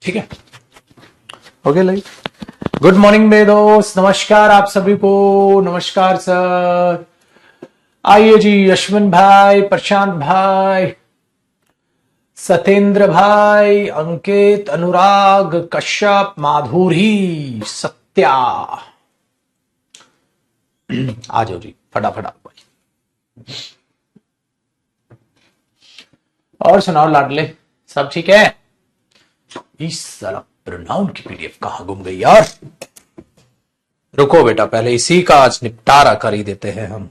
ठीक है, okay like good morning मेरे दोस्त, नमस्कार आप सभी को। नमस्कार सर। आइए जी, अश्विन भाई, प्रशांत भाई, सत्येंद्र भाई, अंकित, अनुराग, कश्यप, माधुरी, सत्या, आ जाओ जी फटाफट भाई। और सुनाओ लाडले, सब ठीक है? इस साला प्रोनाउन की पीडीएफ कहां गुम गई यार। रुको बेटा, पहले इसी का आज निपटारा कर ही देते हैं हम।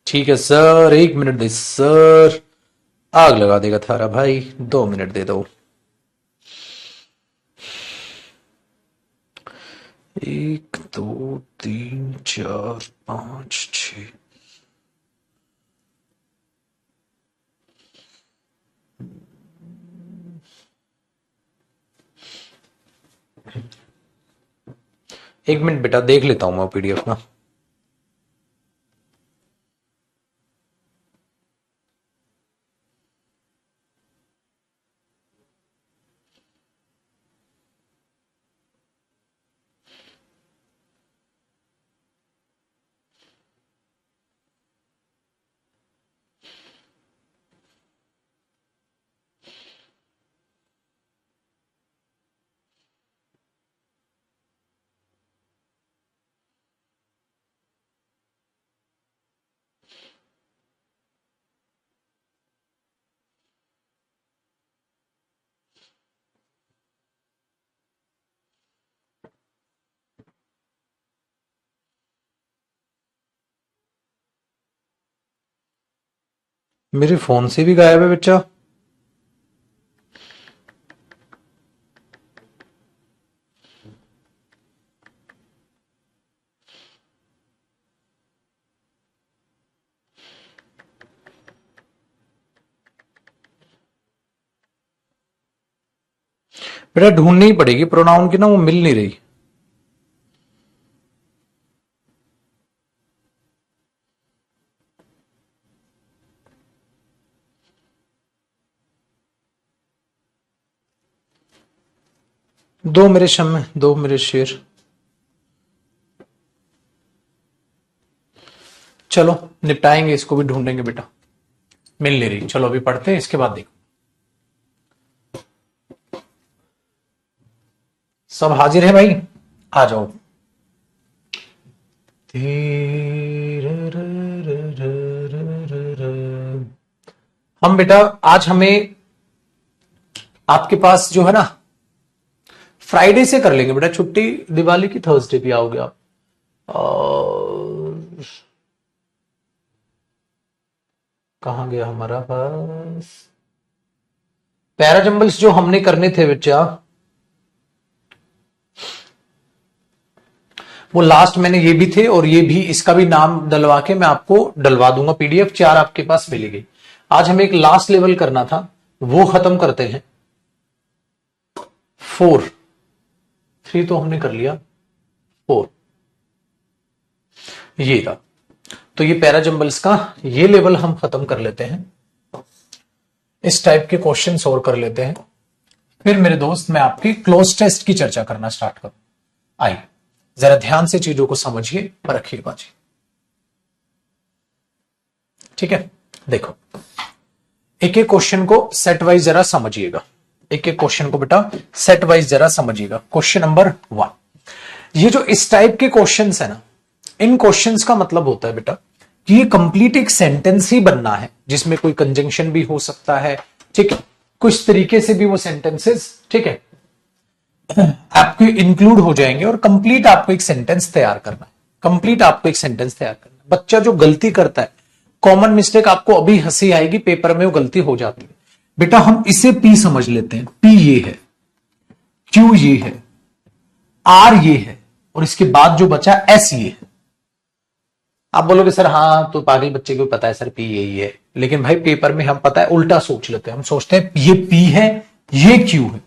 ठीक है सर, 1 मिनट दे सर, आग लगा देगा थारा भाई। 2 मिनट दे दो। 1 2 3 4 5 6। एक मिनट बेटा, देख लेता हूं मैं पीडीएफ ना। मेरे फोन से भी गायब है बच्चा। बेटा ढूंढनी ही पड़ेगी प्रोनाउन की ना, वो मिल नहीं रही। दो मेरे शम्मे, दो मेरे शेर। चलो निपटाएंगे इसको भी, ढूंढेंगे बेटा। मिल नहीं रही, चलो अभी पढ़ते हैं, इसके बाद देखो। सब हाजिर है भाई, आ जाओ। हम बेटा आज हमें आपके पास जो है ना फ्राइडे से कर लेंगे बेटा छुट्टी, दिवाली की थर्सडे भी आओगे आप। और कहां गया हमारा पास पैराजंबल्स जो हमने करने थे बच्चा, वो लास्ट मैंने ये भी थे और ये भी, इसका भी नाम डलवा के मैं आपको डलवा दूंगा पीडीएफ। 4 आपके पास मिलेगी। आज हमें एक लास्ट लेवल करना था, वो खत्म करते हैं। 4 3 तो हमने कर लिया, 4 ये था। तो ये पैराजंबल्स का ये लेवल हम खत्म कर लेते हैं, इस टाइप के क्वेश्चन और कर लेते हैं। फिर मेरे दोस्त मैं आपकी क्लोज टेस्ट की चर्चा करना स्टार्ट करूं। आइए जरा ध्यान से चीजों को समझिए और रखिएगा जी, ठीक है। देखो एक एक क्वेश्चन को सेट वाइज जरा समझिएगा, एक एक क्वेश्चन को बेटा सेट वाइज जरा समझिएगा। क्वेश्चन नंबर 1, ये जो इस टाइप के क्वेश्चंस है ना, इन क्वेश्चंस का मतलब होता है बेटा कि ये कंप्लीट एक सेंटेंस ही बनना है, जिसमें कोई कंजंक्शन भी हो सकता है, ठीक है। कुछ तरीके से भी वो सेंटेंसेस, ठीक है, आपके इंक्लूड हो जाएंगे और कंप्लीट आपको एक सेंटेंस तैयार करना है। कंप्लीट आपको एक सेंटेंस तैयार करना है। बच्चा जो गलती करता है, कॉमन मिस्टेक, आपको अभी हंसी आएगी, पेपर में वो गलती हो जाती है बेटा। हम इसे पी समझ लेते हैं, पी ये है, क्यू ये है, आर ये है, और इसके बाद जो बचा एस ये है। आप बोलोगे सर हाँ तो पागल बच्चे को पता है सर पी यही है, लेकिन भाई पेपर में हम पता है उल्टा सोच लेते हैं। हम सोचते हैं ये पी है, ये क्यू है,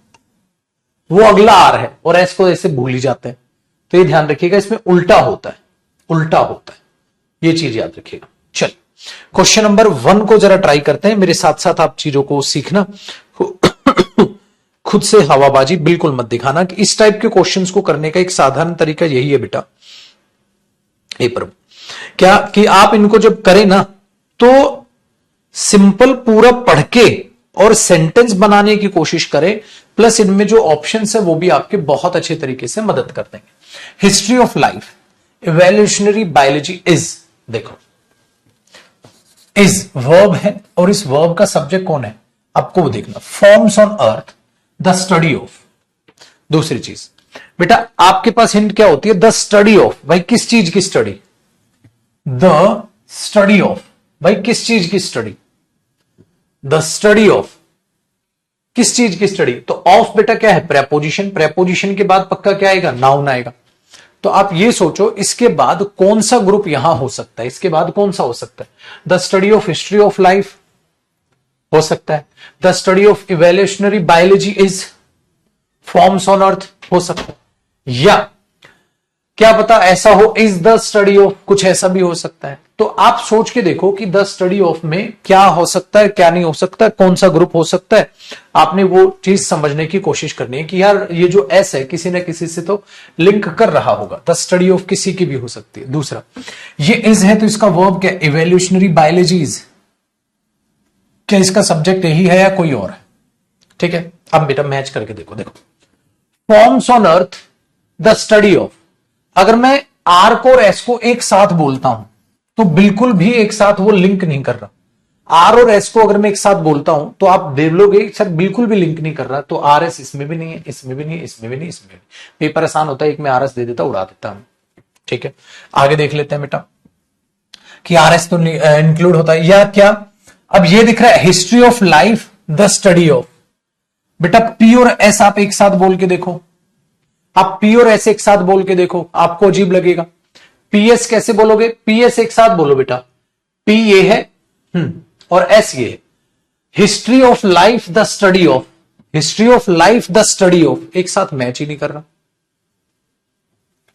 वो अगला आर है, और एस को ऐसे भूल ही जाते हैं। तो ये ध्यान रखिएगा, इसमें उल्टा होता है, उल्टा होता है, ये चीज याद रखिएगा। चल क्वेश्चन नंबर 1 को जरा ट्राई करते हैं, मेरे साथ साथ आप चीजों को सीखना। खुद से हवाबाजी बिल्कुल मत दिखाना कि इस टाइप के क्वेश्चंस को करने का एक साधारण तरीका यही है बेटा पेपर में, क्या कि आप इनको जब करें ना तो सिंपल पूरा पढ़ के और सेंटेंस बनाने की कोशिश करें, प्लस इनमें जो ऑप्शंस है वो भी आपके बहुत अच्छे तरीके से मदद कर देंगे। History of life, evolutionary biology is, देखो इज वर्ब है और इस वर्ब का सब्जेक्ट कौन है आपको वो देखना, forms on earth the study of. दूसरी चीज बेटा आपके पास हिंट क्या होती है, द स्टडी ऑफ, भाई किस चीज की स्टडी, द स्टडी ऑफ, भाई किस चीज की स्टडी, द स्टडी ऑफ, किस चीज की स्टडी। तो ऑफ बेटा क्या है, प्रेपोजिशन, प्रेपोजिशन के बाद पक्का क्या आएगा, नाउन आएगा। तो आप ये सोचो इसके बाद कौन सा ग्रुप यहां हो सकता है, इसके बाद कौन सा हो सकता है, the study of history of life हो सकता है, the study of evolutionary biology is, forms on earth हो सकता है, या क्या पता ऐसा हो इज द स्टडी ऑफ, कुछ ऐसा भी हो सकता है। तो आप सोच के देखो कि द स्टडी ऑफ में क्या हो सकता है, क्या नहीं हो सकता है, कौन सा ग्रुप हो सकता है। आपने वो चीज समझने की कोशिश करनी है कि यार ये जो एस है किसी न किसी से तो लिंक कर रहा होगा, द स्टडी ऑफ किसी की भी हो सकती है। दूसरा ये इज है तो इसका वर्ब क्या, इवोल्यूशनरी बायोलॉजी इज, क्या इसका सब्जेक्ट यही है या कोई और है, ठीक है। अब बेटा मैच करके देखो, देखो forms on earth the study of, अगर मैं आर को और एस को एक साथ बोलता हूं तो बिल्कुल भी एक साथ वो लिंक नहीं कर रहा। आर और एस को अगर मैं एक साथ बोलता हूं तो आप देख लोगे सर बिल्कुल भी लिंक नहीं कर रहा, तो आर एस इसमें भी नहीं है, इसमें भी नहीं है, इसमें भी नहीं, इसमें भी। पेपर आसान होता है, एक में आर एस दे देता, उड़ा देता हम, ठीक है। आगे देख लेते हैं बेटा कि आर एस तो इंक्लूड होता है या क्या। अब ये दिख रहा है history of life the study of, बेटा पी और एस आप एक साथ बोल के देखो, आप पी और एस एक साथ बोल के देखो, आपको अजीब लगेगा। पीएस कैसे बोलोगे, पीएस एक साथ बोलो बेटा, पी ये है और एस ये है, history of life the study of, history of life the study of, एक साथ मैच ही नहीं कर रहा,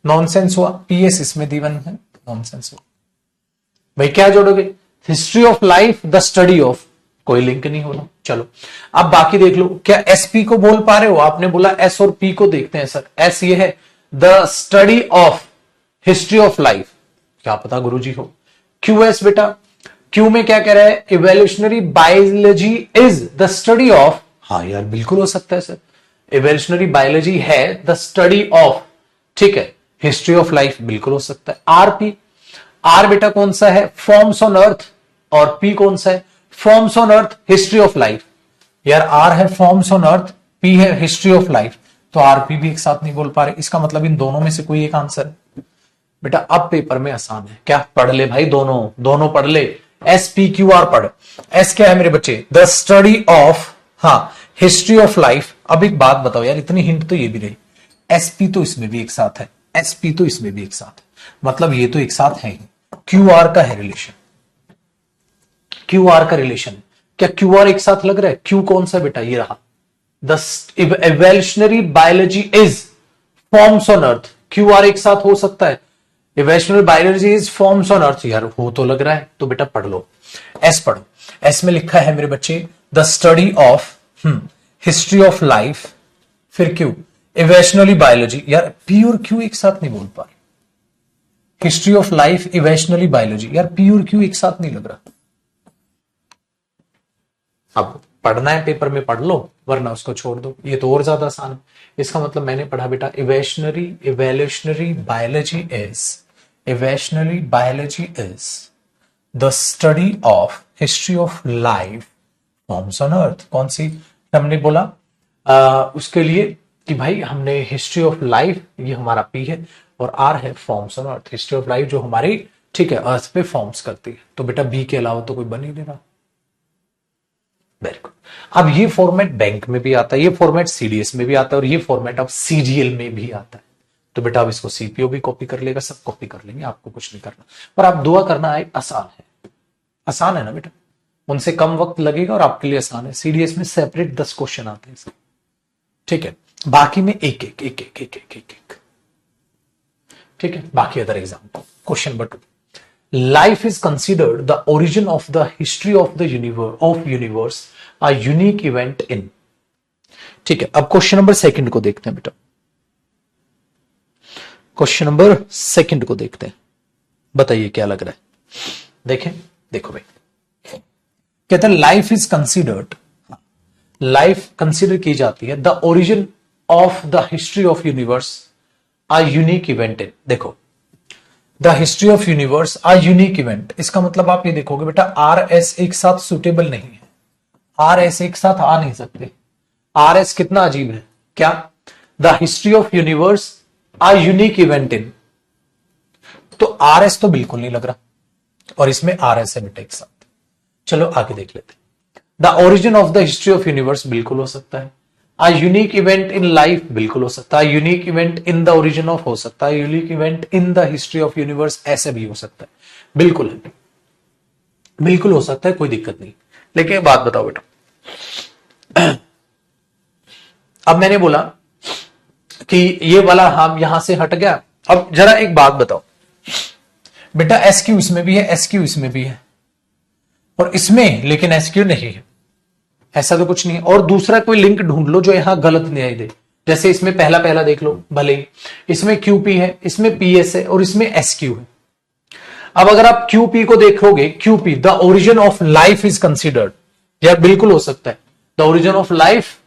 नॉनसेंस हुआ। पीएस इसमें दीवन है, नॉनसेंस हुआ। भाई क्या जोड़ोगे, history of life the study of, कोई लिंक नहीं होना। चलो अब बाकी देख लो, क्या एसपी को बोल पा रहे हो, आपने बोला एस और पी को देखते हैं। सर एस ये है the study of history of life, क्या पता गुरुजी हो। क्यू एस बेटा, क्यू में क्या कह रहा है, evolutionary biology is the study of, हाँ यार बिल्कुल हो सकता है सर, इवोल्यूशनरी बायोलॉजी है द स्टडी ऑफ, ठीक है, हिस्ट्री ऑफ लाइफ बिल्कुल हो सकता है। आर पी, आर बेटा कौन सा है, फॉर्म्स ऑन अर्थ, और पी कौन सा है, forms on earth history of life. यार आर है फॉर्म्स ऑन अर्थ, पी है हिस्ट्री ऑफ लाइफ, तो आरपी भी एक साथ नहीं बोल पा रहे, इसका मतलब इन दोनों में से कोई एक आंसर है। बेटा अब पेपर में आसान है, क्या पढ़ ले भाई, दोनों दोनों पढ़ ले, एस पी क्यू आर पढ़। एस क्या है मेरे बच्चे, द स्टडी ऑफ, हाँ हिस्ट्री ऑफ लाइफ। अब एक बात बताओ यार, इतनी हिंट तो ये भी रही, एसपी तो इसमें भी एक साथ है, एसपी तो इसमें भी एक साथ है, मतलब ये तो एक साथ है ही। क्यू आर का है रिलेशन, क्यू आर का रिलेशन, क्या क्यू आर एक साथ लग रहा है, क्यू कौन सा बेटा, ये रहा, the evolutionary biology is forms on earth, Q R एक साथ हो सकता है, evolutionary biology is forms on earth, यार हो तो लग रहा है, तो बेटा पढ़ लो। एस पढ़ो, एस में लिखा है मेरे बच्चे the study of history of life, फिर क्यू इवोल्यूशनरी बायोलॉजी, यार पी और क्यू एक साथ नहीं बोल पा रहे, history of life evolutionary biology, यार पी और क्यू एक साथ नहीं लग रहा। अब पढ़ना है पेपर में पढ़ लो, वरना उसको छोड़ दो, ये तो और ज्यादा आसान है। इसका मतलब मैंने पढ़ा बेटा, evolutionary biology is the study of history of life forms on earth. कौन सी हमने बोला उसके लिए कि भाई हमने हिस्ट्री ऑफ लाइफ, ये हमारा पी है, और आर है forms on earth, history of life जो हमारी, ठीक है, अर्थ पे फॉर्म्स करती है। तो बेटा बी के अलावा तो कोई बन ही नहीं रहा। Very good. अब ये फॉर्मेट बैंक में भी आता है, ये फॉर्मेट सीडीएस में भी आता है, और ये फॉर्मेट अब सीजीएल में भी आता है। तो बेटा अब इसको सीपीओ भी कॉपी कर लेगा, सब कॉपी कर लेंगे, आपको कुछ नहीं करना। पर आप दुआ करना है, आसान है, आसान है ना बेटा, उनसे कम वक्त लगेगा और आपके लिए आसान है। सीडीएस में सेपरेट 10 क्वेश्चन आते हैं, ठीक है, बाकी में एक एक एक एक एक एक एक एक, ठीक है। बाकी other example, question number 2, life is considered the origin of the history of the universe, a unique event इन, ठीक है, अब क्वेश्चन नंबर सेकंड को देखते हैं बेटा। क्वेश्चन नंबर सेकंड को देखते हैं, बताइए क्या लग रहा है। देखें, देखो भाई, कहते हैं life is considered, life consider की जाती है the origin of the history of universe a unique event in. देखो, the history of universe a unique event, इसका मतलब आप ये देखोगे बेटा, आर एस एक साथ सुटेबल नहीं है, आर एस एक साथ आ नहीं सकते। आर एस कितना अजीब है, क्या? The history of universe a unique event in, तो आर एस तो बिल्कुल नहीं लग रहा, और इसमें आर एस है बेटा एक साथ। चलो आगे देख लेते हैं। The origin of the history of universe बिल्कुल हो सकता है, a unique event in life बिल्कुल हो सकता है, unique event in the origin of हो सकता है, unique event in the history of universe ऐसे भी हो सकता है, बिल्कुल है, बिल्कुल हो सकता है, कोई दिक्कत नहीं। लेकिन बात बताओ बेटा, अब मैंने बोला कि ये वाला हम यहां से हट गया, अब जरा एक बात बताओ बेटा, एस क्यू इसमें भी है, एस क्यू इसमें भी है, और इसमें लेकिन एस क्यू नहीं है, ऐसा तो कुछ नहीं है। और दूसरा कोई लिंक ढूंढ लो जो यहां गलत नहीं दे, जैसे इसमें पहला पहला देख लो, भले ही इसमें क्यूपी है, इसमें पीएस है, और इसमें एसक्यू है। अब अगर आप क्यूपी को देखोगे, QP the origin of life is considered, यार बिल्कुल हो सकता है, the origin of life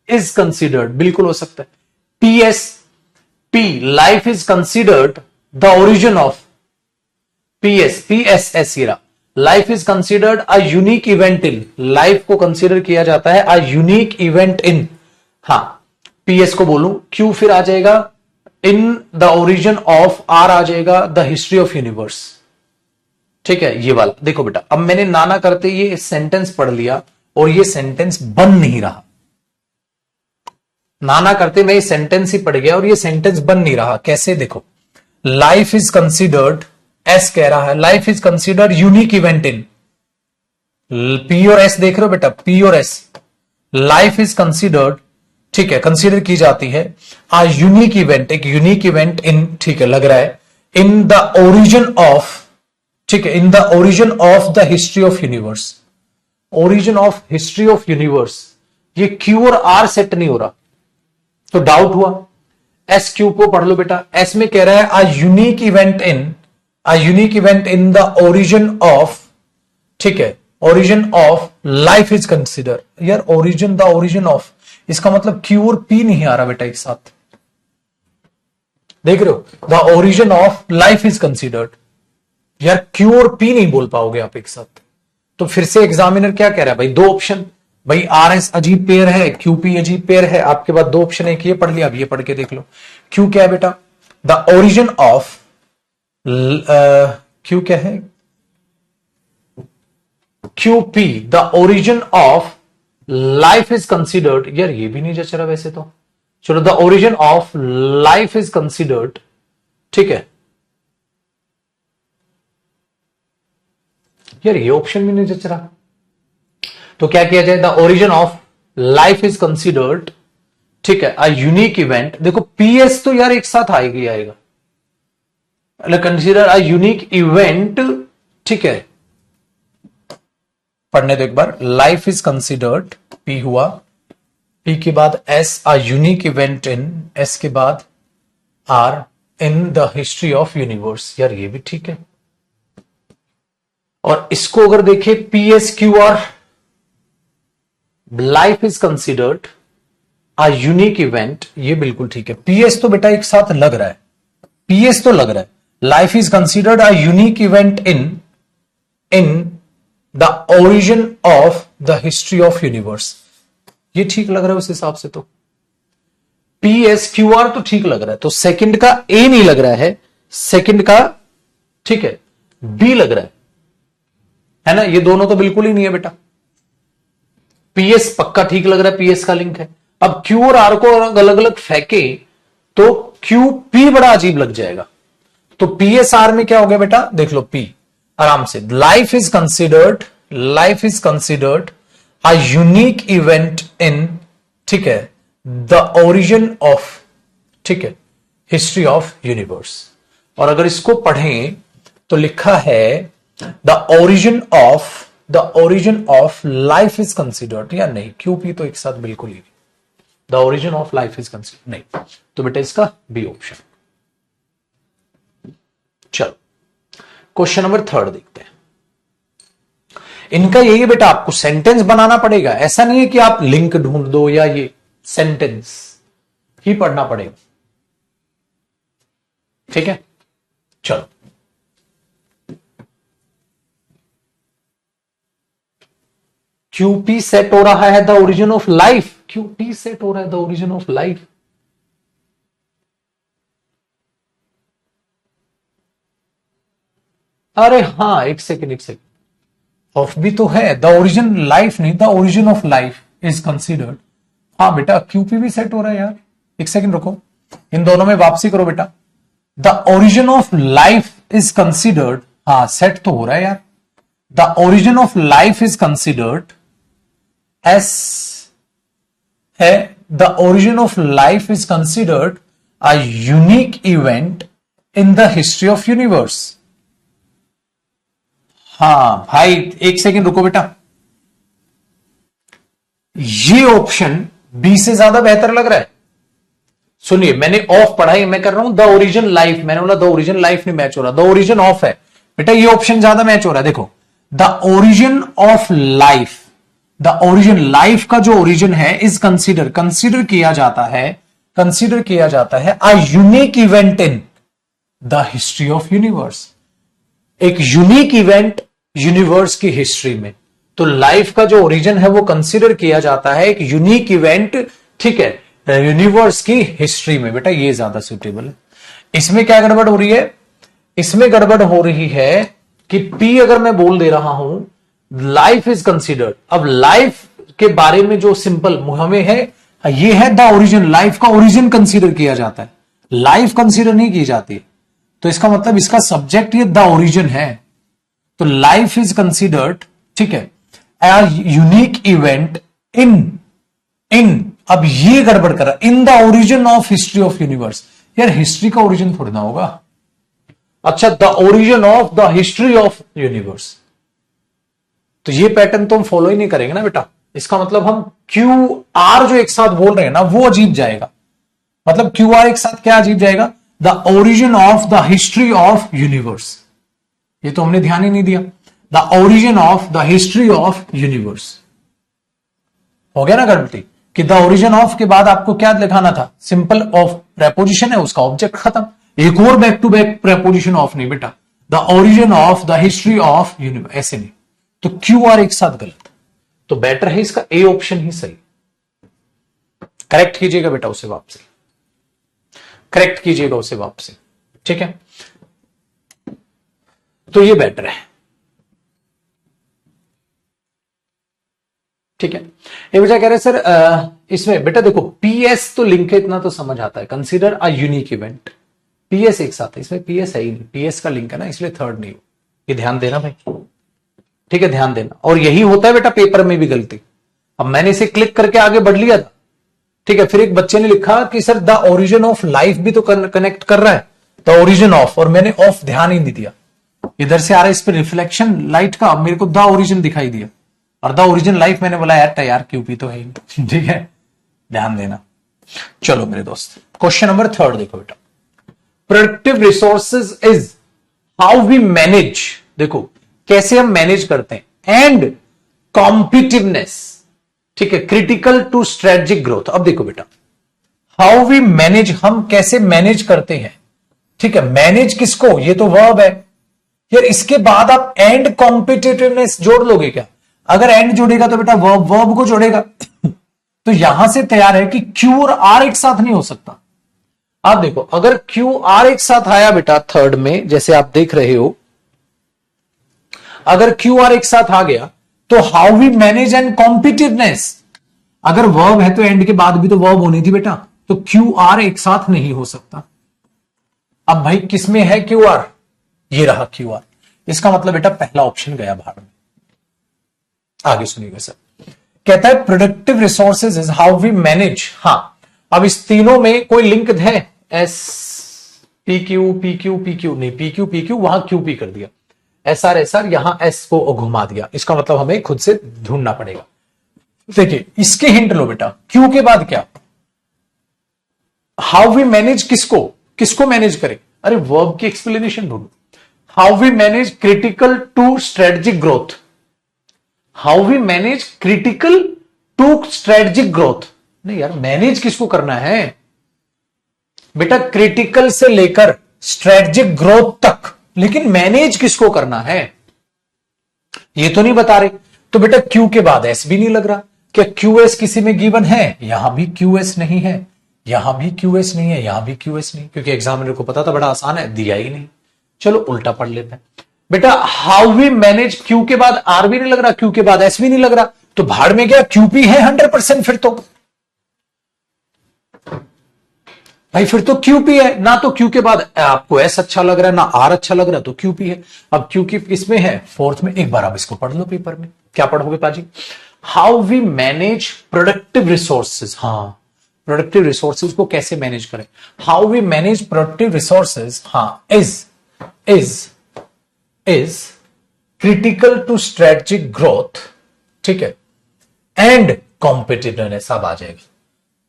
is considered, बिल्कुल हो सकता है। PS, P life is considered the origin of, PS PSS life is considered a unique event in, life को कंसिडर किया जाता है अ यूनिक इवेंट इन, हाँ पीएस को बोलूं, क्यू फिर आ जाएगा in the origin of, or आ जाएगा द हिस्ट्री ऑफ यूनिवर्स। ठीक है, ये वाला देखो बेटा, अब मैंने नाना करते ये सेंटेंस पढ़ लिया और ये सेंटेंस बन नहीं रहा, नाना करते मैं ये सेंटेंस ही पढ़ गया और ये सेंटेंस बन नहीं रहा। कैसे? देखो, लाइफ इज कंसिडर्ड, एस कह रहा है life is considered unique event in, P और एस देख रहे हो बेटा, पी और एस, लाइफ इज कंसिडर्ड, ठीक है, कंसिडर की जाती है आ यूनिक इवेंट, एक यूनिक इवेंट इन, ठीक है, लग रहा है इन द ओरिजिन ऑफ, ठीक है, इन the origin of the history of universe, origin of history of universe, ये क्यू और आर सेट नहीं हो रहा तो डाउट हुआ। एस क्यू को पढ़ लो बेटा, एस में कह रहा है a unique event in, a unique event in the origin of, ठीक है, origin of life is considered, यार origin, the origin of, इसका मतलब Q और P नहीं आ रहा बेटा एक साथ, देख रहे हो, the origin of life is considered, यार Q और P नहीं बोल पाओगे आप एक साथ। तो फिर से एग्जामिनर क्या कह रहा है भाई, दो ऑप्शन, भाई आर एस अजीब पेयर है, क्यूपी अजीब पेयर है, आपके पास दो ऑप्शन है, ये पढ़ लिया, अब ये पढ़ के देख लो। क्यू क्या है बेटा, द ओरिजिन ऑफ, क्यू क्या है, QP the origin of life is considered, यार ये भी नहीं जच रहा वैसे तो, चलो the origin of life is considered, ठीक है, यार ये ऑप्शन भी नहीं जच रहा, तो क्या किया जाए, the origin of life is considered, ठीक है, अ यूनिक इवेंट, देखो पीएस तो यार एक साथ आएगी आएगा, कंसिडर अ यूनिक इवेंट, ठीक है, पढ़ने दो एक बार, लाइफ इज कंसिडर्ड, पी हुआ, पी के बाद S, a unique event in, S के बाद R, in the history of universe, यार ये भी ठीक है। और इसको अगर देखे P S Q R, life is considered a unique event, ये बिल्कुल ठीक है। पीएस तो बेटा एक साथ लग रहा है, पीएस तो लग रहा है, life is considered a unique event in the origin of the history of universe, ये ठीक लग रहा है उस हिसाब से। तो पीएस क्यू आर तो ठीक लग रहा है, तो सेकंड का ए नहीं लग रहा है, सेकंड का, ठीक है, बी लग रहा है ना, ये दोनों तो बिल्कुल ही नहीं है बेटा। पीएस पक्का ठीक लग रहा है, पीएस का लिंक है। अब क्यू और आर को अलग अलग फेंके तो क्यू पी बड़ा अजीब लग जाएगा, तो पीएस आर में क्या हो गया बेटा, देख लो पी आराम से, life is considered a unique event इन, ठीक है, द ओरिजिन ऑफ, ठीक है, हिस्ट्री ऑफ यूनिवर्स। और अगर इसको पढ़ें तो लिखा है the origin of life is considered, या नहीं, क्यूपी तो एक साथ बिल्कुल ही नहीं, the origin of life is considered, नहीं, तो बेटा इसका बी ऑप्शन। चलो क्वेश्चन नंबर 3 देखते हैं। इनका यही है बेटा, आपको सेंटेंस बनाना पड़ेगा, ऐसा नहीं है कि आप लिंक ढूंढ दो या ये सेंटेंस ही पढ़ना पड़ेगा, ठीक है। चलो क्यूपी सेट हो रहा है the origin of life, QP set हो रहा है द ओरिजिन ऑफ लाइफ, अरे हाँ एक सेकेंड, ऑफ भी तो है, द ओरिजिन लाइफ नहीं, the origin of life is considered. हाँ बेटा क्यूपी भी सेट हो रहा है यार, एक सेकंड रुको, इन दोनों में वापसी करो बेटा। The origin of life is considered, हाँ सेट तो हो रहा है यार। The origin of life is considered as है, the origin of life is considered a unique event in the history of universe. हाँ भाई एक सेकंड रुको बेटा, ये ऑप्शन बी से ज्यादा बेहतर लग रहा है। सुनिए मैंने ऑफ पढ़ाई, मैं कर रहा हूं द ओरिजिन लाइफ, मैंने बोला द ओरिजिन लाइफ नहीं मैच हो रहा, द ओरिजिन ऑफ है बेटा, ये ऑप्शन ज्यादा मैच हो रहा है। देखो the origin of life, the origin life का जो ओरिजिन है इज कंसीडर किया जाता है अ unique event in the history of universe, एक यूनिक इवेंट यूनिवर्स की हिस्ट्री में। तो लाइफ का जो ओरिजिन है वो कंसीडर किया जाता है एक यूनिक इवेंट, ठीक है, यूनिवर्स की हिस्ट्री में। बेटा ये ज्यादा सुटेबल है। इसमें क्या गड़बड़ हो रही है, इसमें गड़बड़ हो रही है कि पी अगर मैं बोल दे रहा हूं लाइफ इज कंसीडर्ड, अब लाइफ के बारे में जो सिंपल हमें है ये है द ओरिजिन, लाइफ का ओरिजिन कंसीडर किया जाता है, लाइफ कंसीडर नहीं की जाती। तो इसका मतलब इसका सब्जेक्ट ये द ओरिजिन है, तो लाइफ इज कंसीडर्ड, ठीक है, ए यूनिक इवेंट इन अब ये गड़बड़ कर रहा, इन the origin of history of universe. यार हिस्ट्री का ओरिजिन थोड़ी ना होगा, अच्छा the origin of the history of universe, तो ये पैटर्न तो हम फॉलो ही नहीं करेंगे ना बेटा। इसका मतलब हम क्यू आर जो एक साथ बोल रहे हैं ना वो अजीब जाएगा, मतलब क्यू आर एक साथ क्या अजीब जाएगा, the origin of the history of universe, ये तो हमने ध्यान ही नहीं दिया। The origin of the history of universe हो गया ना गड़बड़ी, कि द ओरिजिन ऑफ के बाद आपको क्या लिखाना था, सिंपल ऑफ प्रेपोजिशन है उसका ऑब्जेक्ट खत्म, एक और back to back preposition of नहीं बेटा, the origin of the history of universe, ऐसे नहीं, तो क्यू आर एक साथ गलत, तो बेटर है इसका ए ऑप्शन ही सही। करेक्ट कीजिएगा बेटा उसे वापसी, करेक्ट कीजिएगा उसे वापसी, ठीक है, तो ये बेटर है, ठीक है। ये बेटा कह रहे सर इसमें बेटा देखो पीएस तो लिंक है, इतना तो समझ आता है, consider a unique event, PS एक साथ है, इसमें पीएस है ही नहीं, पीएस का लिंक है ना, इसलिए थर्ड नहीं हो, ये ध्यान देना भाई, ठीक है, ध्यान देना। और यही होता है बेटा पेपर में भी गलती, अब मैंने इसे क्लिक करके आगे बढ़ लिया था, ठीक है, फिर एक बच्चे ने लिखा कि sir the origin of life भी तो कनेक्ट कर रहा है द ओरिजिन ऑफ, और मैंने ऑफ ध्यान ही नहीं दिया, इधर से आ रहा है इस पर रिफ्लेक्शन लाइट का, मेरे को द ओरिजिन दिखाई दिया, और द ओरिजिन लाइफ मैंने बोला यार क्यूपी तो है ही, ठीक है, ध्यान देना। चलो मेरे दोस्त क्वेश्चन नंबर 3 देखो बेटा, productive resources is how we manage, देखो कैसे हम मैनेज करते हैं, एंड कॉम्पिटिवनेस, ठीक है, क्रिटिकल टू स्ट्रेटेजिक ग्रोथ। अब देखो बेटा हाउ वी मैनेज, हम कैसे मैनेज करते हैं, ठीक है, मैनेज किसको, ये तो वर्ब है यार, इसके बाद आप एंड कॉम्पिटिटिवनेस जोड़ लोगे क्या, अगर एंड जोड़ेगा तो बेटा वर्ब को जोड़ेगा, तो यहां से तैयार है कि क्यू और आर एक साथ नहीं हो सकता। आप देखो अगर क्यू आर एक साथ आया बेटा थर्ड में, जैसे आप देख रहे हो, अगर क्यू आर एक साथ आ गया तो हाउ वी मैनेज एंड कॉम्पिटिवनेस, अगर वर्ब है तो एंड के बाद भी तो वर्ब होनी थी बेटा, तो क्यू आर एक साथ नहीं हो सकता। अब भाई किसमें है क्यू आर, ये रहा क्यू आर, इसका मतलब बेटा पहला ऑप्शन गया बाहर में। आगे सुनिएगा सर, कहता है productive resources is how we manage, हाँ अब इस तीनों में कोई लिंक है, S P Q P Q P Q नहीं, पी क्यू पी क्यू वहां क्यू पी कर दिया, एस आर यहां एस को घुमा दिया, इसका मतलब हमें खुद से ढूंढना पड़ेगा। देखिए इसके हिंट लो बेटा, क्यू के बाद क्या, हाउ वी मैनेज किसको, किसको मैनेज करें, अरे वर्ब की एक्सप्लेनेशन ढूंढो। How we manage critical to strategic growth, how we manage critical to strategic growth. नहीं यार, मैनेज किसको करना है बेटा, क्रिटिकल से लेकर स्ट्रेटेजिक ग्रोथ तक, लेकिन मैनेज किसको करना है ये तो नहीं बता रहे। तो बेटा क्यू के बाद एस भी नहीं लग रहा, क्या क्यूएस किसी में गिवन है, यहां भी क्यूएस नहीं है, यहां भी क्यूएस नहीं है, यहां भी क्यूएस नहीं, क्योंकि एग्जामिनर को पता था बड़ा आसान है, दिया ही नहीं। चलो उल्टा पढ़ लेते हैं बेटा। हाउ वी मैनेज, क्यू के बाद आर भी नहीं लग रहा, क्यू के बाद एस भी नहीं लग रहा, तो भाड़ में क्या क्यूपी है 100%, फिर तो भाई फिर तो क्यूपी है ना, तो क्यू के बाद आपको एस अच्छा लग रहा है ना आर अच्छा लग रहा है, तो क्यूपी है। अब क्यू की किसमें है, फोर्थ में। एक बार आप इसको पढ़ लो पेपर में, क्या पढ़ोगे पाजी, how we manage productive resources. हाँ, प्रोडक्टिव रिसोर्सेज को कैसे मैनेज करें, how we manage productive resources. हाँ, is critical to strategic growth, ठीक है, एंड कॉम्पिटिटिवनेस। अब आ जाएगा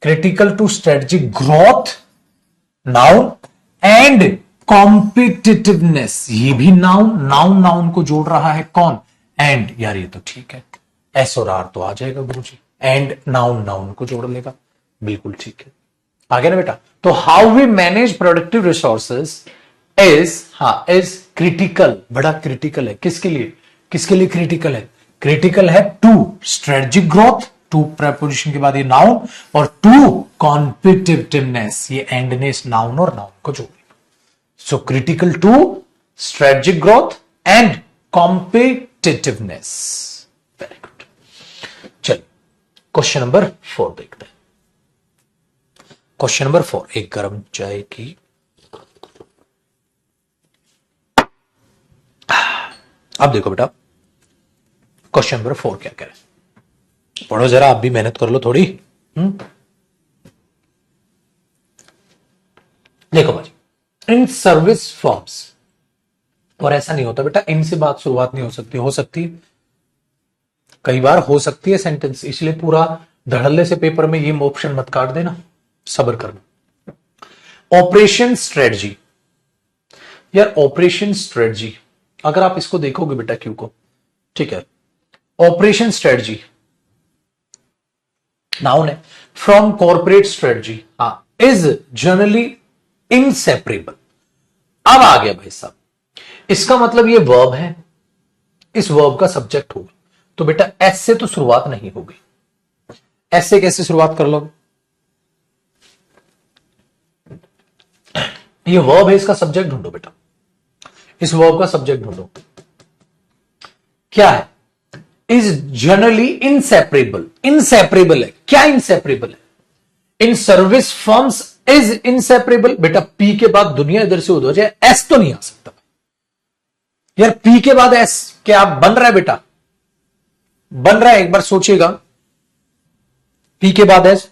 critical to strategic growth noun and competitiveness, ये भी नाउन, नाउन को जोड़ रहा है कौन, एंड। यार ये तो ठीक है, एस और आर तो आ जाएगा गुरुजी, एंड नाउन को जोड़ लेगा, बिल्कुल ठीक है, आ गया ना बेटा। तो how we manage productive resources is critical, बड़ा क्रिटिकल है किसके लिए, किसके लिए क्रिटिकल है, क्रिटिकल है to strategic growth, to preposition के बाद ये नाउन, और टू कॉम्पिटिटिवनेस, ये एंडनेस नाउन और नाउन को जोड़ेगा। So critical to strategic growth and competitiveness. Very good. चलिए क्वेश्चन नंबर 4 देखते हैं। क्वेश्चन नंबर 4, एक गर्म चाय की अब देखो बेटा, क्वेश्चन नंबर 4 क्या कह रहे हैं, पढ़ो जरा, आप भी मेहनत कर लो थोड़ी। देखो भाई, इन सर्विस फॉर्म्स, और ऐसा नहीं होता बेटा इनसे बात शुरुआत नहीं हो सकती कई बार हो सकती है सेंटेंस, इसलिए पूरा धड़ल्ले से पेपर में ये ऑप्शन मत काट देना, सब्र करना। ऑपरेशन स्ट्रेटजी, यार ऑपरेशन स्ट्रेटजी अगर आप इसको देखोगे बेटा क्यू को, ठीक है, ऑपरेशन स्ट्रेटजी नाउन है, फ्रॉम कॉर्पोरेट स्ट्रेटजी, हाँ, इज जनरली इनसेपरेबल। अब आ गया भाई साहब, इसका मतलब ये वर्ब है, इस वर्ब का सब्जेक्ट होगा, तो बेटा एस से तो शुरुआत नहीं होगी, एस से कैसे शुरुआत कर लोगे, ये वर्ब है, इसका सब्जेक्ट ढूंढो बेटा, इस वर्ब का सब्जेक्ट ढूंढो, क्या है, इज जनरली इनसेपरेबल, इनसेपरेबल है, क्या इनसेपरेबल है, in service firms is inseparable. बेटा पी के बाद दुनिया इधर से उधर जाए, एस तो नहीं आ सकता यार, पी के बाद एस क्या बन रहा है बेटा, बन रहा है, एक बार सोचिएगा, पी के बाद एस,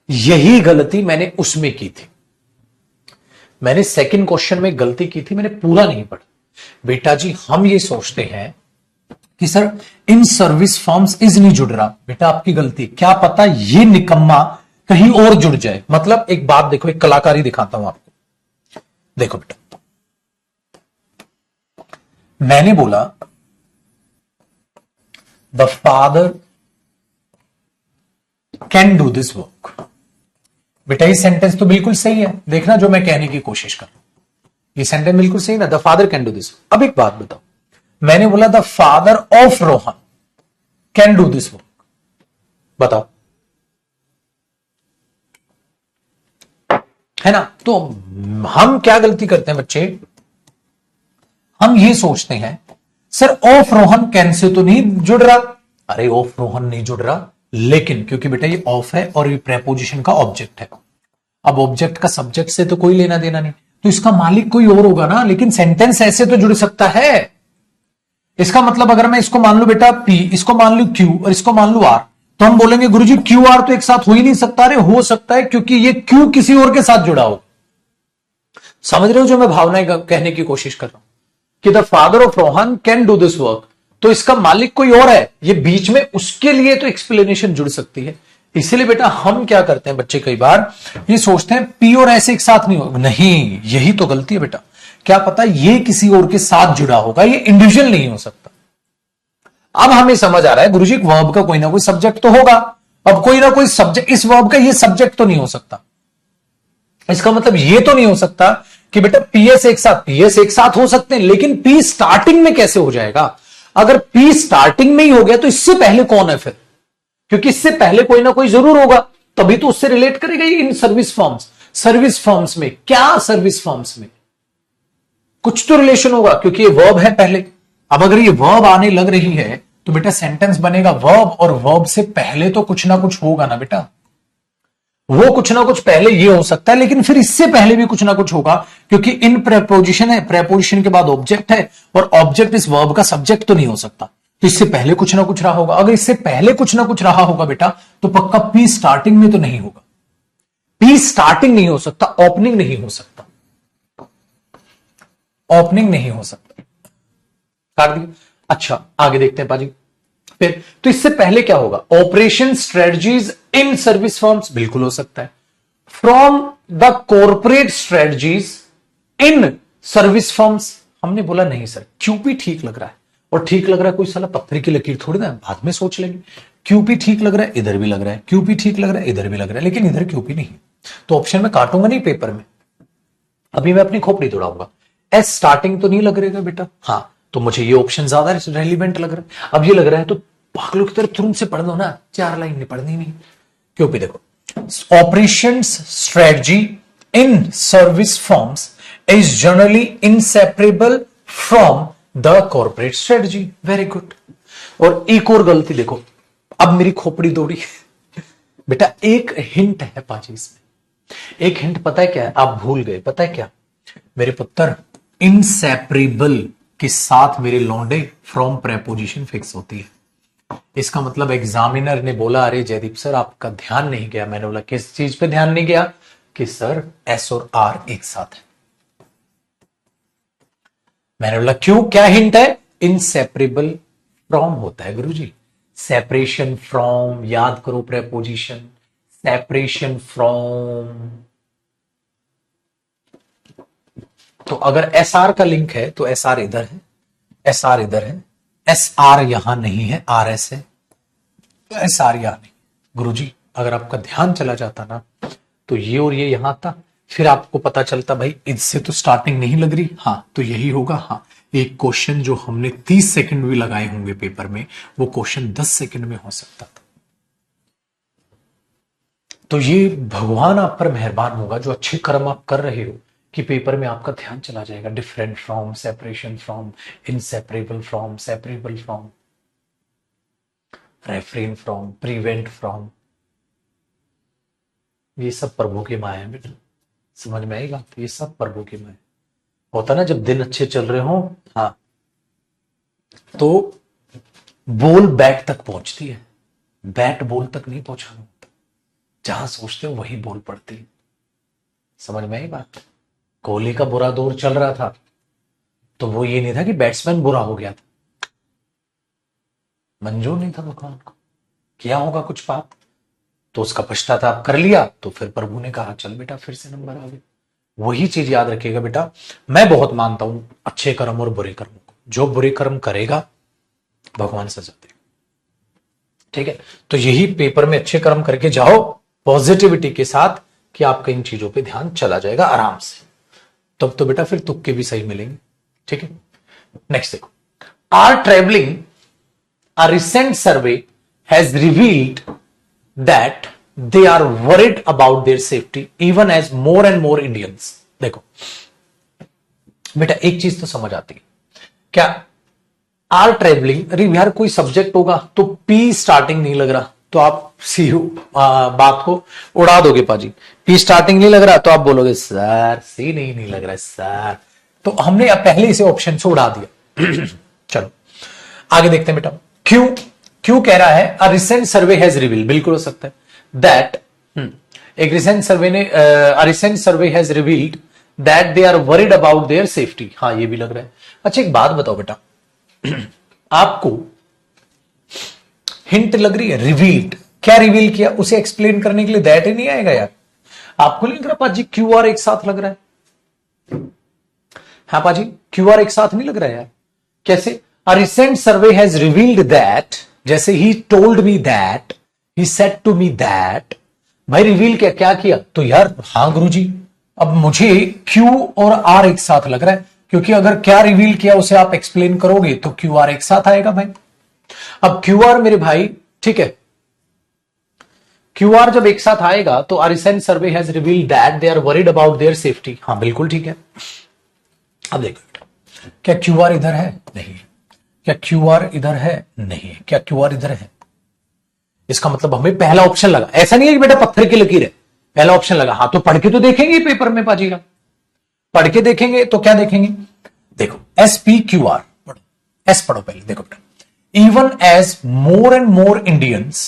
यही गलती मैंने उसमें की थी, मैंने सेकंड क्वेश्चन में गलती की थी, मैंने पूरा नहीं पढ़ा। बेटा जी हम ये सोचते हैं कि sir in service forms is नहीं जुड़ रहा, बेटा आपकी गलती, क्या पता ये निकम्मा कहीं और जुड़ जाए। मतलब एक बात देखो, एक कलाकारी दिखाता हूं आपको, देखो बेटा, मैंने बोला the father can do this work, बेटा ये सेंटेंस तो बिल्कुल सही है, देखना जो मैं कहने की कोशिश कर रहा हूं, ये सेंटेंस बिल्कुल सही ना, the father can do this. अब एक बात बताओ, मैंने बोला the father of Rohan can do this work, बताओ, है ना। तो हम क्या गलती करते हैं बच्चे, हम ये सोचते हैं sir of Rohan can say तो नहीं जुड़ रहा, अरे ऑफ रोहन नहीं जुड़ रहा, लेकिन क्योंकि बेटा ये ऑफ है और ये प्रेपोजिशन का ऑब्जेक्ट है, अब ऑब्जेक्ट का सब्जेक्ट से तो कोई लेना देना नहीं, तो इसका मालिक कोई और होगा ना, लेकिन सेंटेंस ऐसे तो जुड़ सकता है। इसका मतलब अगर मैं इसको मान लू बेटा पी, इसको मान लू क्यू और इसको मान लू आर, तो हम बोलेंगे गुरुजी क्यू आर तो एक साथ हो ही नहीं सकता। अरे हो सकता है, क्योंकि ये क्यू किसी और के साथ जुड़ा हो। समझ रहे हो जो मैं भावनाएं कहने की कोशिश कर रहा हूं कि the father of Rohan can do this work, तो इसका मालिक कोई और है, ये बीच में, उसके लिए तो एक्सप्लेनेशन जुड़ सकती है। इसीलिए बेटा हम क्या करते हैं, बच्चे कई बार ये सोचते हैं पी और एस एक साथ नहीं होगा, नहीं, यही तो गलती है बेटा। क्या पता ये किसी और के साथ जुड़ा होगा, ये इंडिविजुअल नहीं हो सकता। अब हमें समझ आ रहा है गुरुजी, वर्ब का कोई ना कोई सब्जेक्ट तो होगा। अब कोई ना कोई सब्जेक्ट, इस वर्ब का ये सब्जेक्ट तो नहीं हो सकता। इसका मतलब ये तो नहीं हो सकता कि बेटा पीएस एक साथ, पीएस एक साथ हो सकते हैं, लेकिन पी स्टार्टिंग में कैसे हो जाएगा? अगर पी स्टार्टिंग में ही हो गया तो इससे पहले कौन है फिर? क्योंकि इससे पहले कोई ना कोई जरूर होगा, तभी तो उससे रिलेट करेगा ये in service forms. Service forms में क्या, सर्विस फॉर्म्स में कुछ तो रिलेशन होगा, क्योंकि ये वर्ब है पहले। अब अगर ये वर्ब आने लग रही है तो बेटा सेंटेंस बनेगा वर्ब, और वर्ब से पहले तो कुछ ना कुछ होगा ना बेटा। वो कुछ ना कुछ पहले ये हो सकता है, लेकिन फिर इससे पहले भी कुछ ना कुछ होगा, क्योंकि इन प्रेपोजिशन है, प्रेपोजिशन के बाद ऑब्जेक्ट है, और ऑब्जेक्ट इस वर्ब का सब्जेक्ट तो नहीं हो सकता, तो इससे पहले कुछ ना कुछ रहा होगा। अगर इससे पहले कुछ ना कुछ रहा होगा बेटा, तो पक्का पी स्टार्टिंग में तो नहीं होगा। पी स्टार्टिंग नहीं हो सकता, ओपनिंग नहीं हो सकता, ओपनिंग नहीं हो सकता। काट दिया। अच्छा आगे देखते हैं पाजी फिर, तो इससे पहले क्या होगा? Operation strategies in service firms, बिल्कुल हो सकता है। From the corporate strategies in service firms, हमने बोला नहीं सर, क्यूपी ठीक लग रहा है, और ठीक लग रहा है कोई साला पत्थर की लकीर थोड़ी ना, बाद में सोच लेंगे। क्यूपी ठीक लग रहा है, इधर भी लग रहा है, क्यूपी ठीक लग रहा है, इधर भी लग रहा है, लेकिन इधर क्यूपी नहीं, तो ऑप्शन में काटूंगा नहीं पेपर में, अभी मैं अपनी खोपड़ी दौड़ाऊंगा। एस स्टार्टिंग तो नहीं लग रहेगा बेटा, हाँ, तो मुझे ये ऑप्शन ज्यादा रेलिवेंट लग रहा है। अब ये लग रहा है तो पागलों की तरफ तुरंत से पढ़ दो ना, 4 लाइन नहीं पढ़नी नहीं। क्यों भी देखो, operations strategy in service forms is generally inseparable from the corporate strategy. Very good. और एक और गलती देखो, अब मेरी खोपड़ी दौड़ी बेटा, एक हिंट है पाजी इसमें, एक हिंट पता है क्या है? आप भूल गए, पता है क्या मेरे पुत्र? इनसेपरेबल के साथ मेरे लौंडे फ्रॉम प्रेपोजिशन फिक्स होती है। इसका मतलब एग्जामिनर ने बोला, अरे जयदीप सर आपका ध्यान नहीं गया। मैंने बोला किस चीज पे ध्यान नहीं गया? कि सर एस और आर एक साथ है। मैंने बोला क्यों, क्या हिंट है? इनसेपरेबल फ्रॉम होता है गुरुजी, सेपरेशन फ्रॉम, याद करो प्रेपोजिशन, सेपरेशन फ्रॉम। तो अगर एस आर का लिंक है तो एस आर इधर है, एस आर इधर है, एस आर यहां नहीं है, आर एस है, तो एस आर यहां नहीं। गुरुजी अगर आपका ध्यान चला जाता ना तो ये और ये यहां था, फिर आपको पता चलता भाई इससे तो स्टार्टिंग नहीं लग रही, हाँ तो यही होगा। हाँ, एक क्वेश्चन जो हमने 30 सेकंड भी लगाए होंगे पेपर में, वो क्वेश्चन 10 सेकंड में हो सकता था। तो ये भगवान आप पर मेहरबान होगा जो अच्छे कर्म आप कर रहे हो कि पेपर में आपका ध्यान चला जाएगा। Different from, separation from, inseparable from, separable from, refrain from, prevent from, ये सब प्रभु की माया है बेटा, समझ में आई बात? ये सब प्रभु की माया होता ना, जब दिन अच्छे चल रहे हो, हाँ, तो बॉल बैट तक पहुंचती है, बैट बॉल तक नहीं पहुंचाना होता, जहां सोचते हो वही बॉल पड़ती है। समझ में आई बात? कोहली का बुरा दौर चल रहा था तो वो ये नहीं था कि बैट्समैन बुरा हो गया था, मंजूर नहीं था भगवान को, किया होगा कुछ पाप तो उसका पश्चाताप कर लिया, तो फिर प्रभु ने कहा चल बेटा फिर से नंबर आ गए। वही चीज याद रखिएगा बेटा, मैं बहुत मानता हूं अच्छे कर्म और बुरे कर्मों को। जो बुरे कर्म करेगा भगवान सजा देगा, ठीक है? तो यही पेपर में अच्छे कर्म करके जाओ पॉजिटिविटी के साथ कि आपका इन चीजों पे ध्यान चला जाएगा आराम से, तब तो बेटा फिर तुक्के भी सही मिलेंगे, ठीक है? नेक्स्ट देखो, are travelling, a recent survey has revealed that they are worried about their safety even as more and more Indians। देखो बेटा एक चीज तो समझ आती है क्या, आर ट्रेवलिंग, अरे यार कोई सब्जेक्ट होगा तो पी स्टार्टिंग नहीं लग रहा तो आप सी बात को उड़ा दोगे पाजी। पी स्टार्टिंग नहीं लग रहा तो आप बोलोगे सर सी नहीं लग रहा है सर, तो हमने पहले इसे ऑप्शन से उड़ा दिया। चलो आगे देखते हैं बेटा, क्यों कह रहा है a recent survey has reveal, बिल्कुल हो सकता है दैट एक रिसेंट सर्वे ने a recent survey has revealed that they are worried about their safety, हाँ ये भी लग रहा है। अच्छा एक बात बताओ बेटा, आपको हिंट लग रही है? रिवील्ड, क्या रिवील किया उसे एक्सप्लेन करने के लिए दैट ही नहीं आएगा यार। आपको नहीं लग रहा पाजी क्यूआर एक साथ लग रहा है? हाँ पाजी, क्यूआर एक साथ नहीं लग रहा है यार। कैसे? A recent survey has revealed that, जैसे ही told me that, he said to me that. भाई रिवील क्या क्या किया? तो यार हाँ गुरुजी, अब मुझे क्यू और आर एक साथ लग रहा है, क्योंकि अगर क्या रिवील किया उसे आप एक्सप्लेन करोगे तो क्यू आर एक साथ आएगा भाई। अब क्यू आर मेरे भाई, ठीक है, क्यू आर जब एक साथ आएगा तो are recent survey has revealed that they are worried about their safety. हाँ बिल्कुल ठीक है। अब देखो, क्या क्यू आर इधर है? नहीं है। क्या क्यू आर इधर है? नहीं है। क्या क्यू आर इधर है? इसका मतलब हमें पहला ऑप्शन लगा। ऐसा नहीं है कि बेटा पत्थर की लकीर है, पहला ऑप्शन लगा। हाँ तो पढ़ के तो देखेंगे पेपर में पाजी का, पढ़ के देखेंगे तो क्या देखेंगे? देखो एस पी क्यू आर पढ़ो, एस पढ़ो पहले। देखो बेटा, even as more and more Indians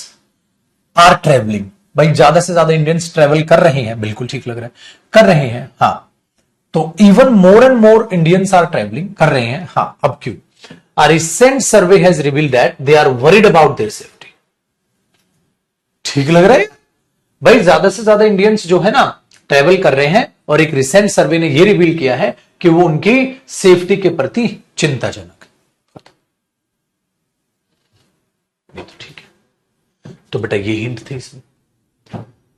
are travelling, भाई ज्यादा से ज्यादा इंडियंस ट्रेवल कर रहे हैं, बिल्कुल ठीक लग रहा है, कर रहे हैं। हाँ तो even more and more Indians are travelling, कर रहे हैं। हाँ अब क्यों? A recent survey has revealed that they are worried about their safety. ठीक लग रहा है भाई, ज्यादा से ज्यादा इंडियंस जो है ना ट्रेवल कर रहे हैं, और एक रिसेंट सर्वे ने यह रिवील किया है कि वो उनकी सेफ्टी के प्रति चिंताजनक है। ये तो ठीक है। तो बेटा ये हिंट थे इसमें।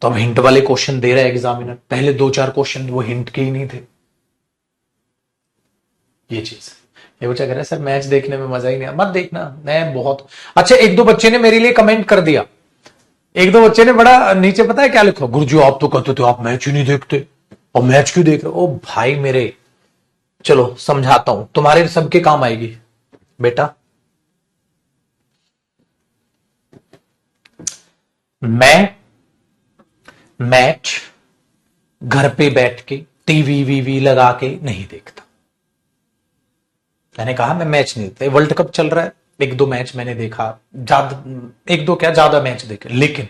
तो अब हिंट वाले क्वेश्चन दे रहा है एग्जामिनर, पहले 2-4 क्वेश्चन वो हिंट के ही नहीं थे। ये चीज ये बच्चा कह रहा है सर मैच देखने में मजा ही नहीं, मत देखना। मैं बहुत अच्छा, 1-2 बच्चे ने मेरे लिए कमेंट कर दिया, 1-2 बच्चे ने बड़ा नीचे पता है क्या लिखा? गुरुजी आप तो कहते थे आप मैच ही नहीं देखते, और मैच क्यों देख रहे हो? ओ भाई मेरे, चलो समझाता हूं, तुम्हारे सबके काम आएगी बेटा। मैं मैच घर पे बैठ के टीवी वीवी लगा के नहीं देखता। मैंने कहा मैं मैच नहीं देखता। वर्ल्ड कप चल रहा है, 1-2 मैच मैंने देखा, ज्यादा 1-2 क्या ज्यादा मैच देखे, लेकिन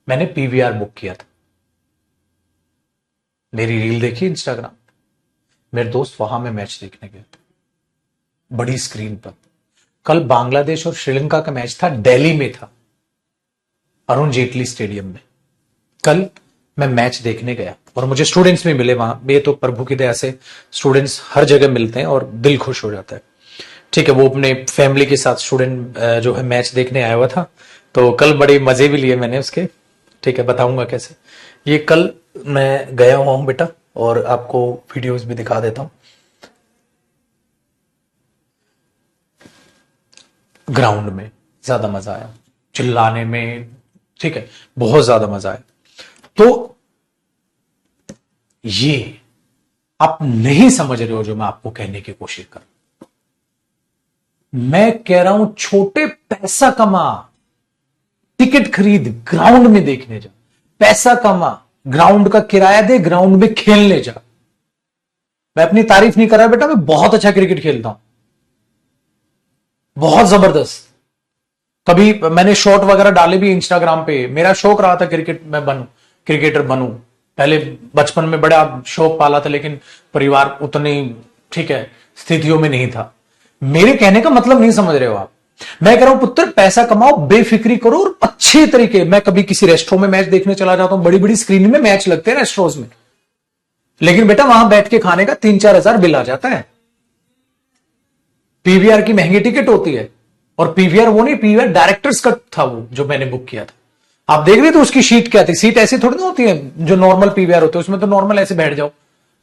मैंने पीवीआर बुक किया था। मेरी रील देखी इंस्टाग्राम, मेरे दोस्त वहां में मैच देखने गए थे बड़ी स्क्रीन पर। कल बांग्लादेश और श्रीलंका का मैच था, दिल्ली में था, अरुण जेटली स्टेडियम में। कल मैं मैच देखने गया और मुझे स्टूडेंट्स भी मिले वहां। ये तो प्रभु की दया से स्टूडेंट्स हर जगह मिलते हैं और दिल खुश हो जाता है। ठीक है, वो अपने फैमिली के साथ स्टूडेंट जो है मैच देखने आया हुआ था, तो कल बड़े मजे भी लिए मैंने उसके। ठीक है, बताऊंगा कैसे। ये कल मैं गया हुआ हूं बेटा, और आपको वीडियोस भी दिखा देता हूं। ग्राउंड में ज्यादा मजा आया, चिल्लाने में, ठीक है, बहुत ज्यादा मजा आया। तो ये आप नहीं समझ रहे हो जो मैं आपको कहने की कोशिश कर, मैं कह रहा हूं छोटे पैसा कमा, टिकट खरीद, ग्राउंड में देखने जा, पैसा कमा, ग्राउंड का किराया दे, ग्राउंड में खेलने जा। मैं अपनी तारीफ नहीं कर रहा बेटा, मैं बहुत अच्छा क्रिकेट खेलता हूं, बहुत जबरदस्त। कभी मैंने शॉट वगैरह डाले भी इंस्टाग्राम पे। मेरा शौक रहा था क्रिकेट में बनूं, क्रिकेटर बनूं। पहले बचपन में बड़ा शौक पाला था, लेकिन परिवार उतनी ठीक है स्थितियों में नहीं था। मेरे कहने का मतलब नहीं समझ रहे हो आप। मैं कह रहा हूं पुत्र पैसा कमाओ, बेफिक्री करो, और अच्छे तरीके। मैं कभी किसी रेस्टोरेंट में मैच देखने चला जाता हूं, बड़ी बड़ी स्क्रीन में मैच लगते हैं रेस्टोरेंट में, लेकिन बेटा वहां बैठ के खाने का 3-4 हजार बिल आ जाता है। पीवीआर की महंगी टिकट होती है, और पीवीआर वो नहीं, पीवीआर डायरेक्टर्स का था वो जो मैंने बुक किया था। आप देख रहे थे उसकी शीट क्या थी? सीट ऐसी थोड़ी ना होती है जो नॉर्मल पीवीआर होते हैं, उसमें तो नॉर्मल ऐसे बैठ जाओ,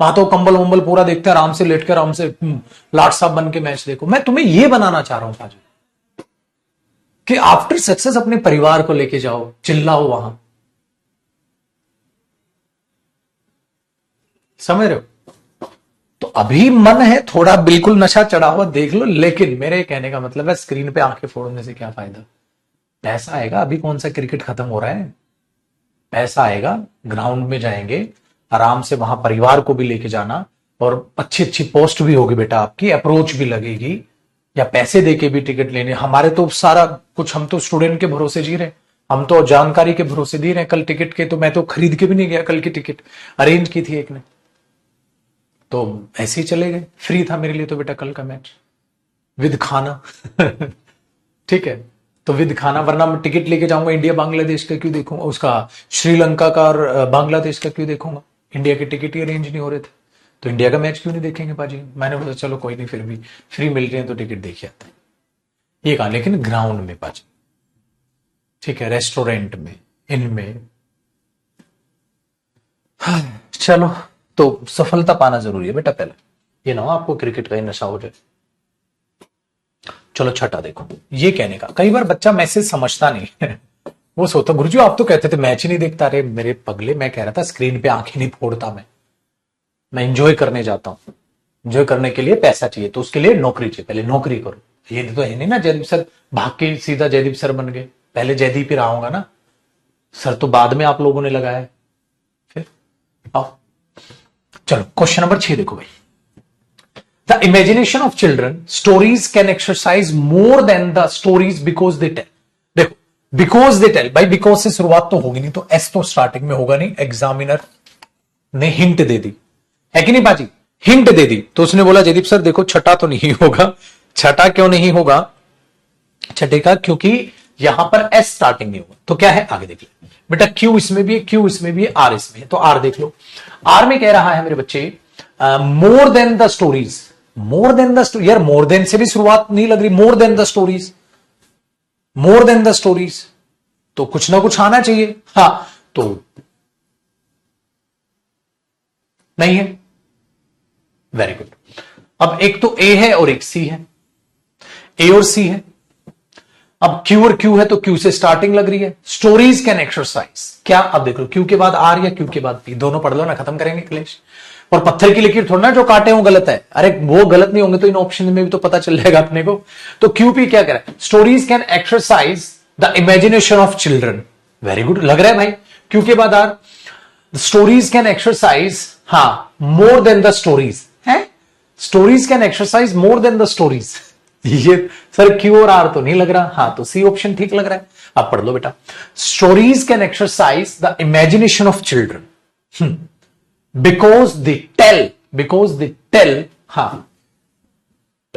वहां तो कंबल वंबल पूरा देखते हैं, आराम से लेट कर आराम से लाट साहब बन के मैच देखो। मैं तुम्हें यह बनाना चाह रहा हूं आज कि आफ्टर सक्सेस अपने परिवार को लेके जाओ, चिल्लाओ वहां। समझ रहे हो? तो अभी मन है थोड़ा बिल्कुल नशा चढ़ा हुआ देख लो, लेकिन मेरे कहने का मतलब है स्क्रीन पे आंखें फोड़ने से क्या फायदा? पैसा आएगा, अभी कौन सा क्रिकेट खत्म हो रहा है? पैसा आएगा, ग्राउंड में जाएंगे आराम से, वहां परिवार को भी लेके जाना, और अच्छी अच्छी पोस्ट भी होगी बेटा, आपकी अप्रोच भी लगेगी, या पैसे देके भी टिकट लेने। हमारे तो सारा कुछ, हम तो स्टूडेंट के भरोसे जी रहे, हम तो जानकारी के भरोसे दे रहे हैं। कल टिकट के तो मैं तो खरीद के भी नहीं गया, कल की टिकट अरेंज की थी एक ने, तो ऐसे ही चले गए। फ्री था मेरे लिए तो बेटा कल का मैच। विद खाना ठीक है, तो विद खाना, वरना मैं टिकट लेके जाऊंगा इंडिया बांग्लादेश का क्यों देखूंगा, उसका श्रीलंका का और बांग्लादेश का क्यों देखूंगा, इंडिया के टिकट ही अरेंज नहीं हो रहे थे, तो इंडिया का मैच क्यों नहीं देखेंगे पाजी। मैंने बोला चलो कोई नहीं, फिर भी फ्री मिल रहे हैं तो टिकट देख आते हैं, ये कहा, लेकिन ग्राउंड में पाजी, ठीक है, रेस्टोरेंट में, इनमें। चलो, तो सफलता पाना जरूरी है बेटा पहले, ये ना हो आपको क्रिकेट का ही नशा हो जाए। चलो छठा देखो, ये कहने का, कई बार बच्चा मैसेज समझता नहीं है वो सोचता, गुरुजी आप तो कहते थे मैच ही नहीं देखता। अरे मेरे पगले, मैं कह रहा था स्क्रीन पे आंखें नहीं फोड़ता, मैं एंजॉय करने जाता हूं, एंजॉय करने के लिए पैसा चाहिए, तो उसके लिए नौकरी चाहिए, पहले नौकरी करो। ये तो है नहीं ना जयदीप सर भाग के सीधा जयदीप सर बन गए, पहले जयदीप ही रहा होगा ना सर, तो बाद में आप लोगों ने लगाया। फिर आओ, चलो क्वेश्चन नंबर 6 देखो भाई, the imagination of children stories can exercise more than the stories because they tell. देखो बिकॉज दे टेल, भाई बिकॉज से शुरुआत तो होगी नहीं, तो एस तो स्टार्टिंग में होगा नहीं, एग्जामिनर ने हिंट दे दी है कि नहीं बाजी, हिंट दे दी, तो उसने बोला जयदीप सर देखो छठा तो नहीं होगा। छठा क्यों नहीं होगा, छठे का क्योंकि यहां पर एस स्टार्टिंग नहीं होगा, तो क्या है आगे देख लो बेटा, क्यू इसमें भी है, क्यू इसमें भी है, आर इसमें है, तो आर देख लो। आर में कह रहा है मेरे बच्चे मोर than the stories, more than the story, यार मोर देन से भी शुरुआत नहीं लग रही, मोर than the stories, more than the stories, तो कुछ ना कुछ आना चाहिए, हाँ तो नहीं है, वेरी गुड। अब एक तो ए है और एक सी है, ए और सी है, अब क्यू और क्यू है, तो क्यू से स्टार्टिंग लग रही है, स्टोरीज कैन एक्सरसाइज, क्या अब देख लो क्यू के बाद आर या क्यू के बाद पी, दोनों पढ़ लो ना, खत्म करेंगे क्लेश। और पत्थर की लकीर थोड़ा ना जो काटे हो गलत है, अरे वो गलत नहीं होंगे तो इन ऑप्शन में भी तो पता चल जाएगा अपने को। तो क्यू पी क्या करे, stories can exercise the imagination of children, very good, लग रहा है भाई, क्यू के बाद आर, स्टोरीज कैन एक्सरसाइज, हाँ मोर देन द स्टोरीज है, stories can exercise more than the stories, ये सर क्यू और आर तो नहीं लग रहा, हाँ तो सी ऑप्शन ठीक लग रहा है। अब पढ़ लो बेटा, stories can exercise the imagination of children because they tell, because they tell, हाँ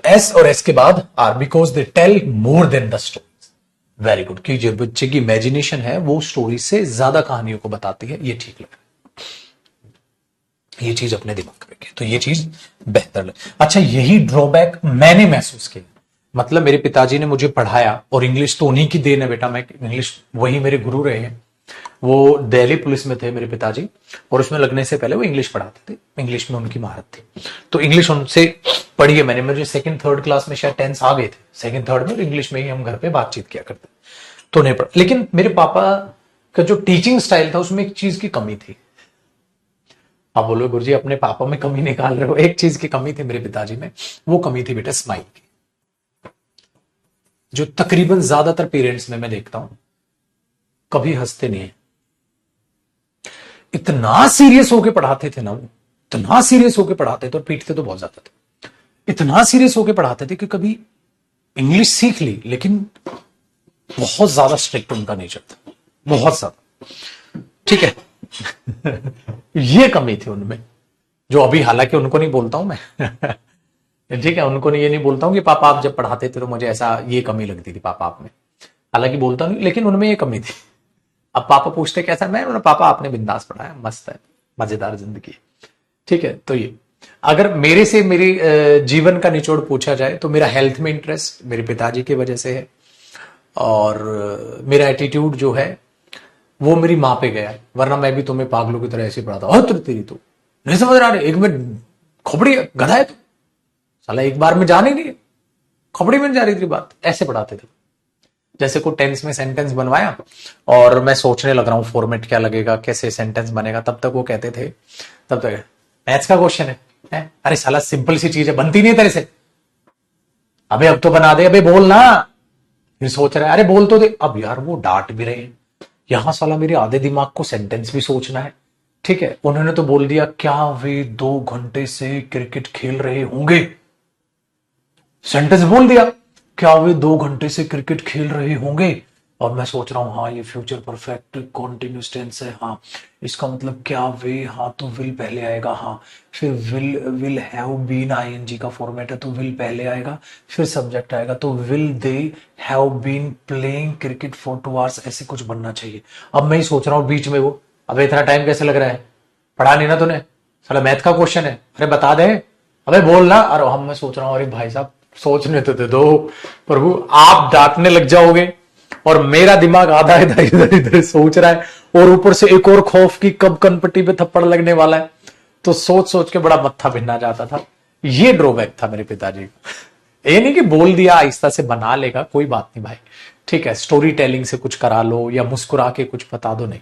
एस और एस के बाद R, because they tell more than the stories, very good, कि जो बच्चे की इमेजिनेशन है वो स्टोरी से ज्यादा कहानियों को बताती है, ये ठीक लग रहा है, ये चीज अपने दिमाग में रखें, तो ये चीज बेहतर लगे। अच्छा यही ड्रॉबैक मैंने महसूस किया, मतलब मेरे पिताजी ने मुझे पढ़ाया, और इंग्लिश तो उन्हीं की देन है बेटा, मैं इंग्लिश वही मेरे गुरु रहे हैं, वो दिल्ली पुलिस में थे मेरे पिताजी, और उसमें लगने से पहले वो इंग्लिश पढ़ाते थे, इंग्लिश में उनकी महारत थी, तो इंग्लिश उनसे पढ़ी है मैंने, मुझे सेकंड थर्ड क्लास में शायद टेंस आ गए थे, सेकंड थर्ड में, और इंग्लिश में ही हम घर पे बातचीत किया करते, तो नहीं पढ़ा। लेकिन मेरे पापा का जो टीचिंग स्टाइल था उसमें एक चीज की कमी थी। आप बोलो गुरुजी अपने पापा में कमी निकाल रहे हो, एक चीज की कमी थी मेरे पिताजी में, वो कमी थी बेटा स्माइल की, जो तकरीबन ज्यादातर पेरेंट्स में मैं देखता हूं, कभी हंसते नहीं है। इतना सीरियस होके पढ़ाते थे ना वो, इतना सीरियस होके पढ़ाते थे, और पीटते तो बहुत ज्यादा थे, इतना सीरियस होके पढ़ाते थे कि कभी इंग्लिश सीख ली, लेकिन बहुत ज्यादा स्ट्रिक्ट उनका नेचर था, बहुत ज्यादा, ठीक है ये कमी थी उनमें, जो अभी हालांकि उनको नहीं बोलता हूं मैं ठीक है, उनको ये नहीं बोलता हूं कि पापा आप जब पढ़ाते थे तो मुझे ऐसा ये कमी लगती थी पापा आप में, हालांकि बोलता नहीं, लेकिन उनमें ये कमी थी। अब पापा पूछते कैसा, मैं पापा आपने बिंदास पढ़ाया, मस्त है, मजेदार जिंदगी, ठीक है। तो ये अगर मेरे से मेरी जीवन का निचोड़ पूछा जाए तो मेरा हेल्थ में इंटरेस्ट मेरे पिताजी की वजह से है, और मेरा एटीट्यूड जो है वो मेरी माँ पे गया, वरना मैं भी तुम्हें पागलों की तरह ऐसे पढ़ाता, हो तेरी तो नहीं समझ रहा, एक में खोपड़ी गधा है, तो साला एक बार में जाने नहीं, खोपड़ी में जा रही थी बात, ऐसे पढ़ाते थे। जैसे को टेंस में सेंटेंस बनवाया और मैं सोचने लग रहा हूं फॉर्मेट क्या लगेगा, कैसे सेंटेंस बनेगा, तब तक वो कहते थे, तब तक मैथ्स का क्वेश्चन है? अरे साला सिंपल सी चीज है, बनती नहीं तेरे से, अबे अब तो बना दे, अबे बोल ना, फिर सोच रहा है अरे बोल तो दे, अब यार वो डांट भी रहे हैं, यहां साला मेरे आधे दिमाग को सेंटेंस भी सोचना है, ठीक है। उन्होंने तो बोल दिया क्या वे 2 घंटे से क्रिकेट खेल रहे होंगे, सेंटेंस बोल दिया क्या वे 2 घंटे से क्रिकेट खेल रहे होंगे, और मैं सोच रहा हूँ हाँ ये फ्यूचर परफेक्ट कॉन्टिन्यूस टेंस है, हाँ इसका मतलब क्या वे, हाँ तो विल पहले आएगा, हाँ फिर विल हैव बीन आईएनजी का फॉर्मेट है तो विल पहले आएगा, फिर सब्जेक्ट आएगा तो will they have been playing cricket for 2 hours, ऐसे कुछ बनना चाहिए। अब मैं ही सोच रहा हूँ बीच में वो, अब इतना टाइम कैसे लग रहा है, पढ़ा नहीं ना तूने, साला मैथ का क्वेश्चन है, अरे बता दे, अबे बोलना। अरे हम मैं सोच रहा हूँ अरे भाई साहब सोचने तो दे दो, प्रभु आप डांटने लग जाओगे और मेरा दिमाग आधा इधर इधर इधर सोच रहा है और ऊपर से एक और खौफ की कब कनपट्टी पे थप्पड़ लगने वाला है, तो सोच सोच के बड़ा मत्था भिन्ना जाता था। ये ड्रॉबैक था मेरे पिताजी का। ये नहीं कि बोल दिया आहिस्ता से बना लेगा, कोई बात नहीं भाई, ठीक है स्टोरी टेलिंग से कुछ करा लो या मुस्कुरा के कुछ बता दो, नहीं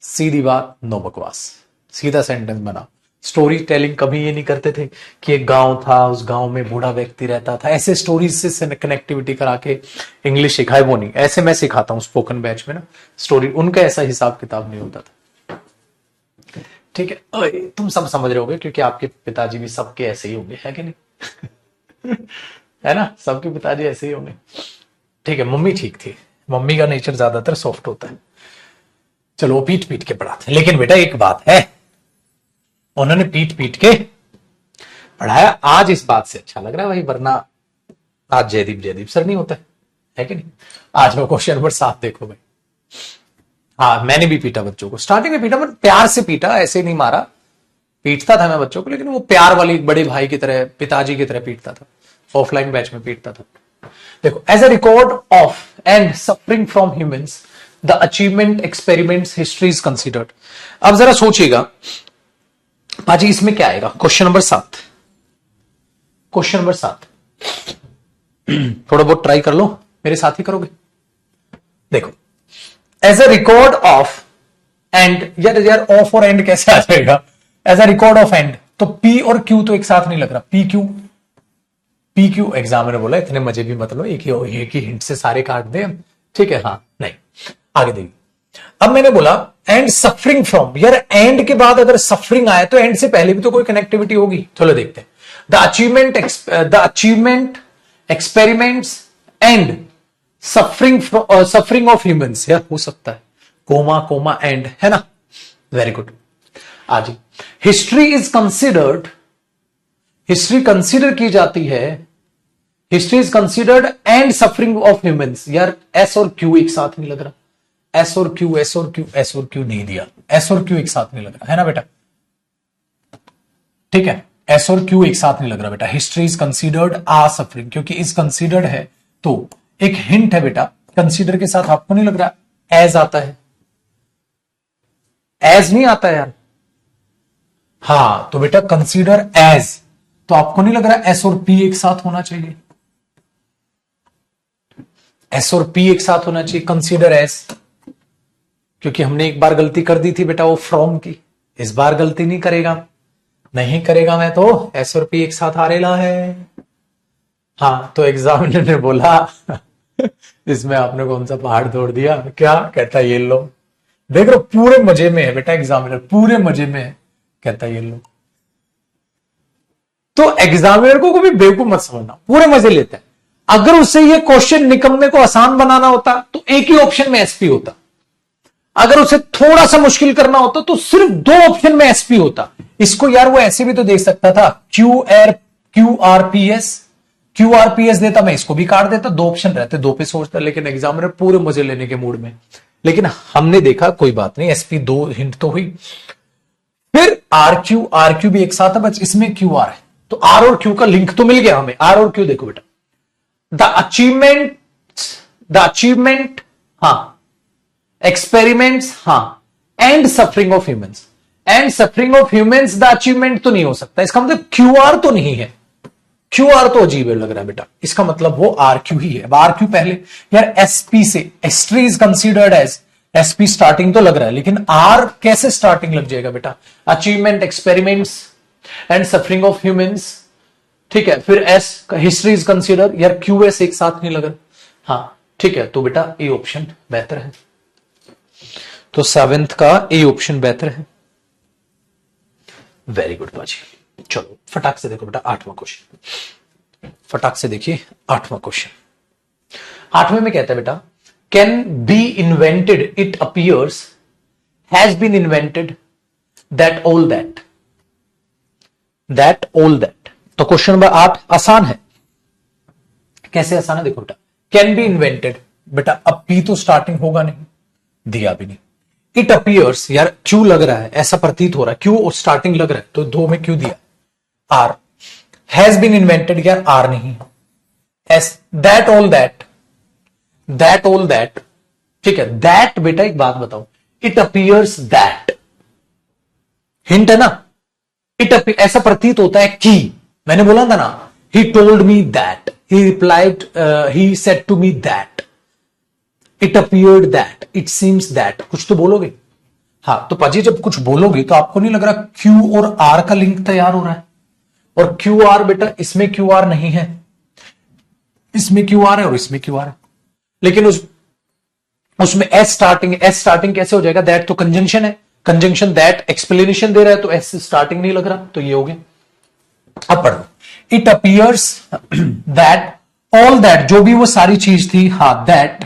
सीधी बात, नो बकवास, सीधा सेंटेंस बना। स्टोरी टेलिंग कभी ये नहीं करते थे कि एक गांव था, उस गांव में बूढ़ा व्यक्ति रहता था, ऐसे स्टोरीज से कनेक्टिविटी करा के इंग्लिश सिखाए, वो नहीं, ऐसे मैं सिखाता हूं स्पोकन बैच में ना स्टोरी, उनका ऐसा हिसाब किताब नहीं होता था, ठीक है। तुम सब समझ रहे होगे क्योंकि आपके पिताजी भी सबके ऐसे ही होंगे, है कि नहीं है ना, सबके पिताजी ऐसे ही होंगे, ठीक है। मम्मी ठीक थी, मम्मी का नेचर ज्यादातर सॉफ्ट होता है, चलो पीट पीट के पढ़ाते, लेकिन बेटा एक बात है, उन्होंने पीट पीट के पढ़ाया, आज इस बात से अच्छा लग रहा है भाई, वरना आज जयदीप सर नहीं होता है कि नहीं। आज वो क्वेश्चन नंबर 7 देखो भाई, हाँ मैंने भी पीटा बच्चों को, स्टार्टिंग में पीटा, पर प्यार से पीटा, ऐसे नहीं मारा, पीटता था मैं बच्चों को, लेकिन वो प्यार वाली बड़े भाई की तरह, पिताजी की तरह पीटता था, ऑफलाइन बैच में पीटता था। देखो, as a record of and suffering from humans the achievement experiments history is considered. अब जरा सोचिएगा पाजी इसमें क्या आएगा, क्वेश्चन नंबर 7, क्वेश्चन नंबर 7 थोड़ा बहुत ट्राई कर लो, मेरे साथ ही करोगे। देखो, as a record of and, यार ऑफ और एंड कैसे आ जाएगा, as a record of and, तो पी और क्यू तो एक साथ नहीं लग रहा, पी क्यू एग्जाम ने बोला इतने मजे भी मतलब एक ही हिंट से सारे काट दे, ठीक है, हाँ नहीं, आगे देखिए। अब मैंने बोला एंड सफरिंग फ्रॉम, यार एंड के बाद अगर सफरिंग आया तो एंड से पहले भी तो कोई कनेक्टिविटी होगी, चलो देखते हैं। The achievement experiments and suffering of humans, यार हो सकता है कोमा एंड, है ना, वेरी गुड। आज history is considered, history consider की जाती है, history is considered and suffering of humans, यार एस और क्यू एक साथ नहीं लग रहा, एस और क्यू नहीं दिया, एस और क्यू एक साथ नहीं लग रहा है ना बेटा, ठीक है, एस और क्यू एक साथ नहीं लग रहा बेटा। History is considered a suffering, क्योंकि इज कंसिडर्ड है तो एक हिंट है बेटा, कंसिडर के साथ आपको नहीं लग रहा एज आता है, एज नहीं आता है यार, हाँ तो बेटा कंसिडर एज, तो आपको नहीं लग रहा एस और पी एक साथ होना चाहिए, एस और पी एक साथ होना चाहिए, कंसिडर एज, क्योंकि हमने एक बार गलती कर दी थी बेटा वो फ्रॉम की, इस बार गलती नहीं करेगा मैं तो एस और पी एक साथ आ रेला है, हाँ तो एग्जामिनर ने बोला इसमें आपने कौन सा पहाड़ तोड़ दिया, क्या कहता ये लो, देख रहे पूरे मजे में है बेटा, एग्जामिनर पूरे मजे में है, कहता ये लो, तो एग्जामिनर को कभी बेवकूफ मत समझना, पूरे मजे लेते हैं। अगर उससे ये क्वेश्चन निकलने को आसान बनाना होता तो एक ही ऑप्शन में एसपी होता, अगर उसे थोड़ा सा मुश्किल करना होता तो सिर्फ 2 ऑप्शन में एसपी होता। इसको यार वो ऐसे भी तो देख सकता था, क्यूआरपीएस देता, मैं इसको भी काट देता, 2 ऑप्शन रहते, 2 पे सोचता, लेकिन एग्जामिनर पूरे मजे लेने के मूड में, लेकिन हमने देखा कोई बात नहीं, एसपी 2 हिंट तो हुई, फिर आरक्यू भी एक साथ है, बस इसमें क्यूआर है, तो आर और क्यू का लिंक तो मिल गया हमें, आर और क्यू देखो बेटा, द अचीवमेंट हाँ, एक्सपेरिमेंट्स हाँ, and suffering of humans, and suffering of humans the achievement तो नहीं हो सकता, इसका मतलब क्यूआर तो नहीं है, क्यूआर तो अजीब लग रहा है बेटा, इसका मतलब वो आरक्यू ही है। अब आरक्यू पहले यार एसपी से, history is considered as, S P starting तो लग रहा है, लेकिन आर कैसे स्टार्टिंग लग जाएगा बेटा, achievement experiments and suffering of humans, ठीक है, फिर एस हिस्ट्री इज कंसीडर, यार क्यूएस एक साथ नहीं लग रहा, हाँ ठीक है, तो बेटा ए ऑप्शन बेहतर है, तो 7th का ए ऑप्शन बेहतर है, वेरी गुड बाजी। चलो फटाक से देखो बेटा 8वां क्वेश्चन, फटाक से देखिए 8वां क्वेश्चन। 8वें में कहता है बेटा can be invented, it appears, has been invented, that all that, that all that. तो क्वेश्चन नंबर 8 आसान है। कैसे आसान है देखो बेटा, कैन बी इन्वेंटेड, बेटा अब पी तो स्टार्टिंग होगा नहीं, दिया भी नहीं। इट अपीयर्स, यार क्यू लग रहा है, ऐसा प्रतीत हो रहा है, क्यू स्टार्टिंग लग रहा है, तो दो में क्यू दिया। आर, हैज बीन इन्वेंटेड, यार आर नहीं। S, that all that, that all that, ठीक है। दैट बेटा एक बात बताओ, इट अपीयर्स दैट, हिंट है ना, इट ऐसा प्रतीत होता है कि, मैंने बोला था ना, he told me that, he replied, he said to me that, it appeared that, it seems that, कुछ तो बोलोगे। हाँ तो पाजी जब कुछ बोलोगे तो आपको नहीं लग रहा क्यू और आर का लिंक तैयार हो रहा है, और क्यू आर बेटा इसमें क्यू आर नहीं है, इसमें क्यू आर है और इसमें क्यू आर है, लेकिन उसमें एस स्टार्टिंग कैसे हो जाएगा, दैट तो कंजंक्शन है, कंजंक्शन दैट एक्सप्लेनेशन दे रहा है, तो एस स्टार्टिंग नहीं लग रहा, तो ये हो गया। अब पढ़ो, it appears that all that, जो भी वो सारी चीज थी, हाँ दैट,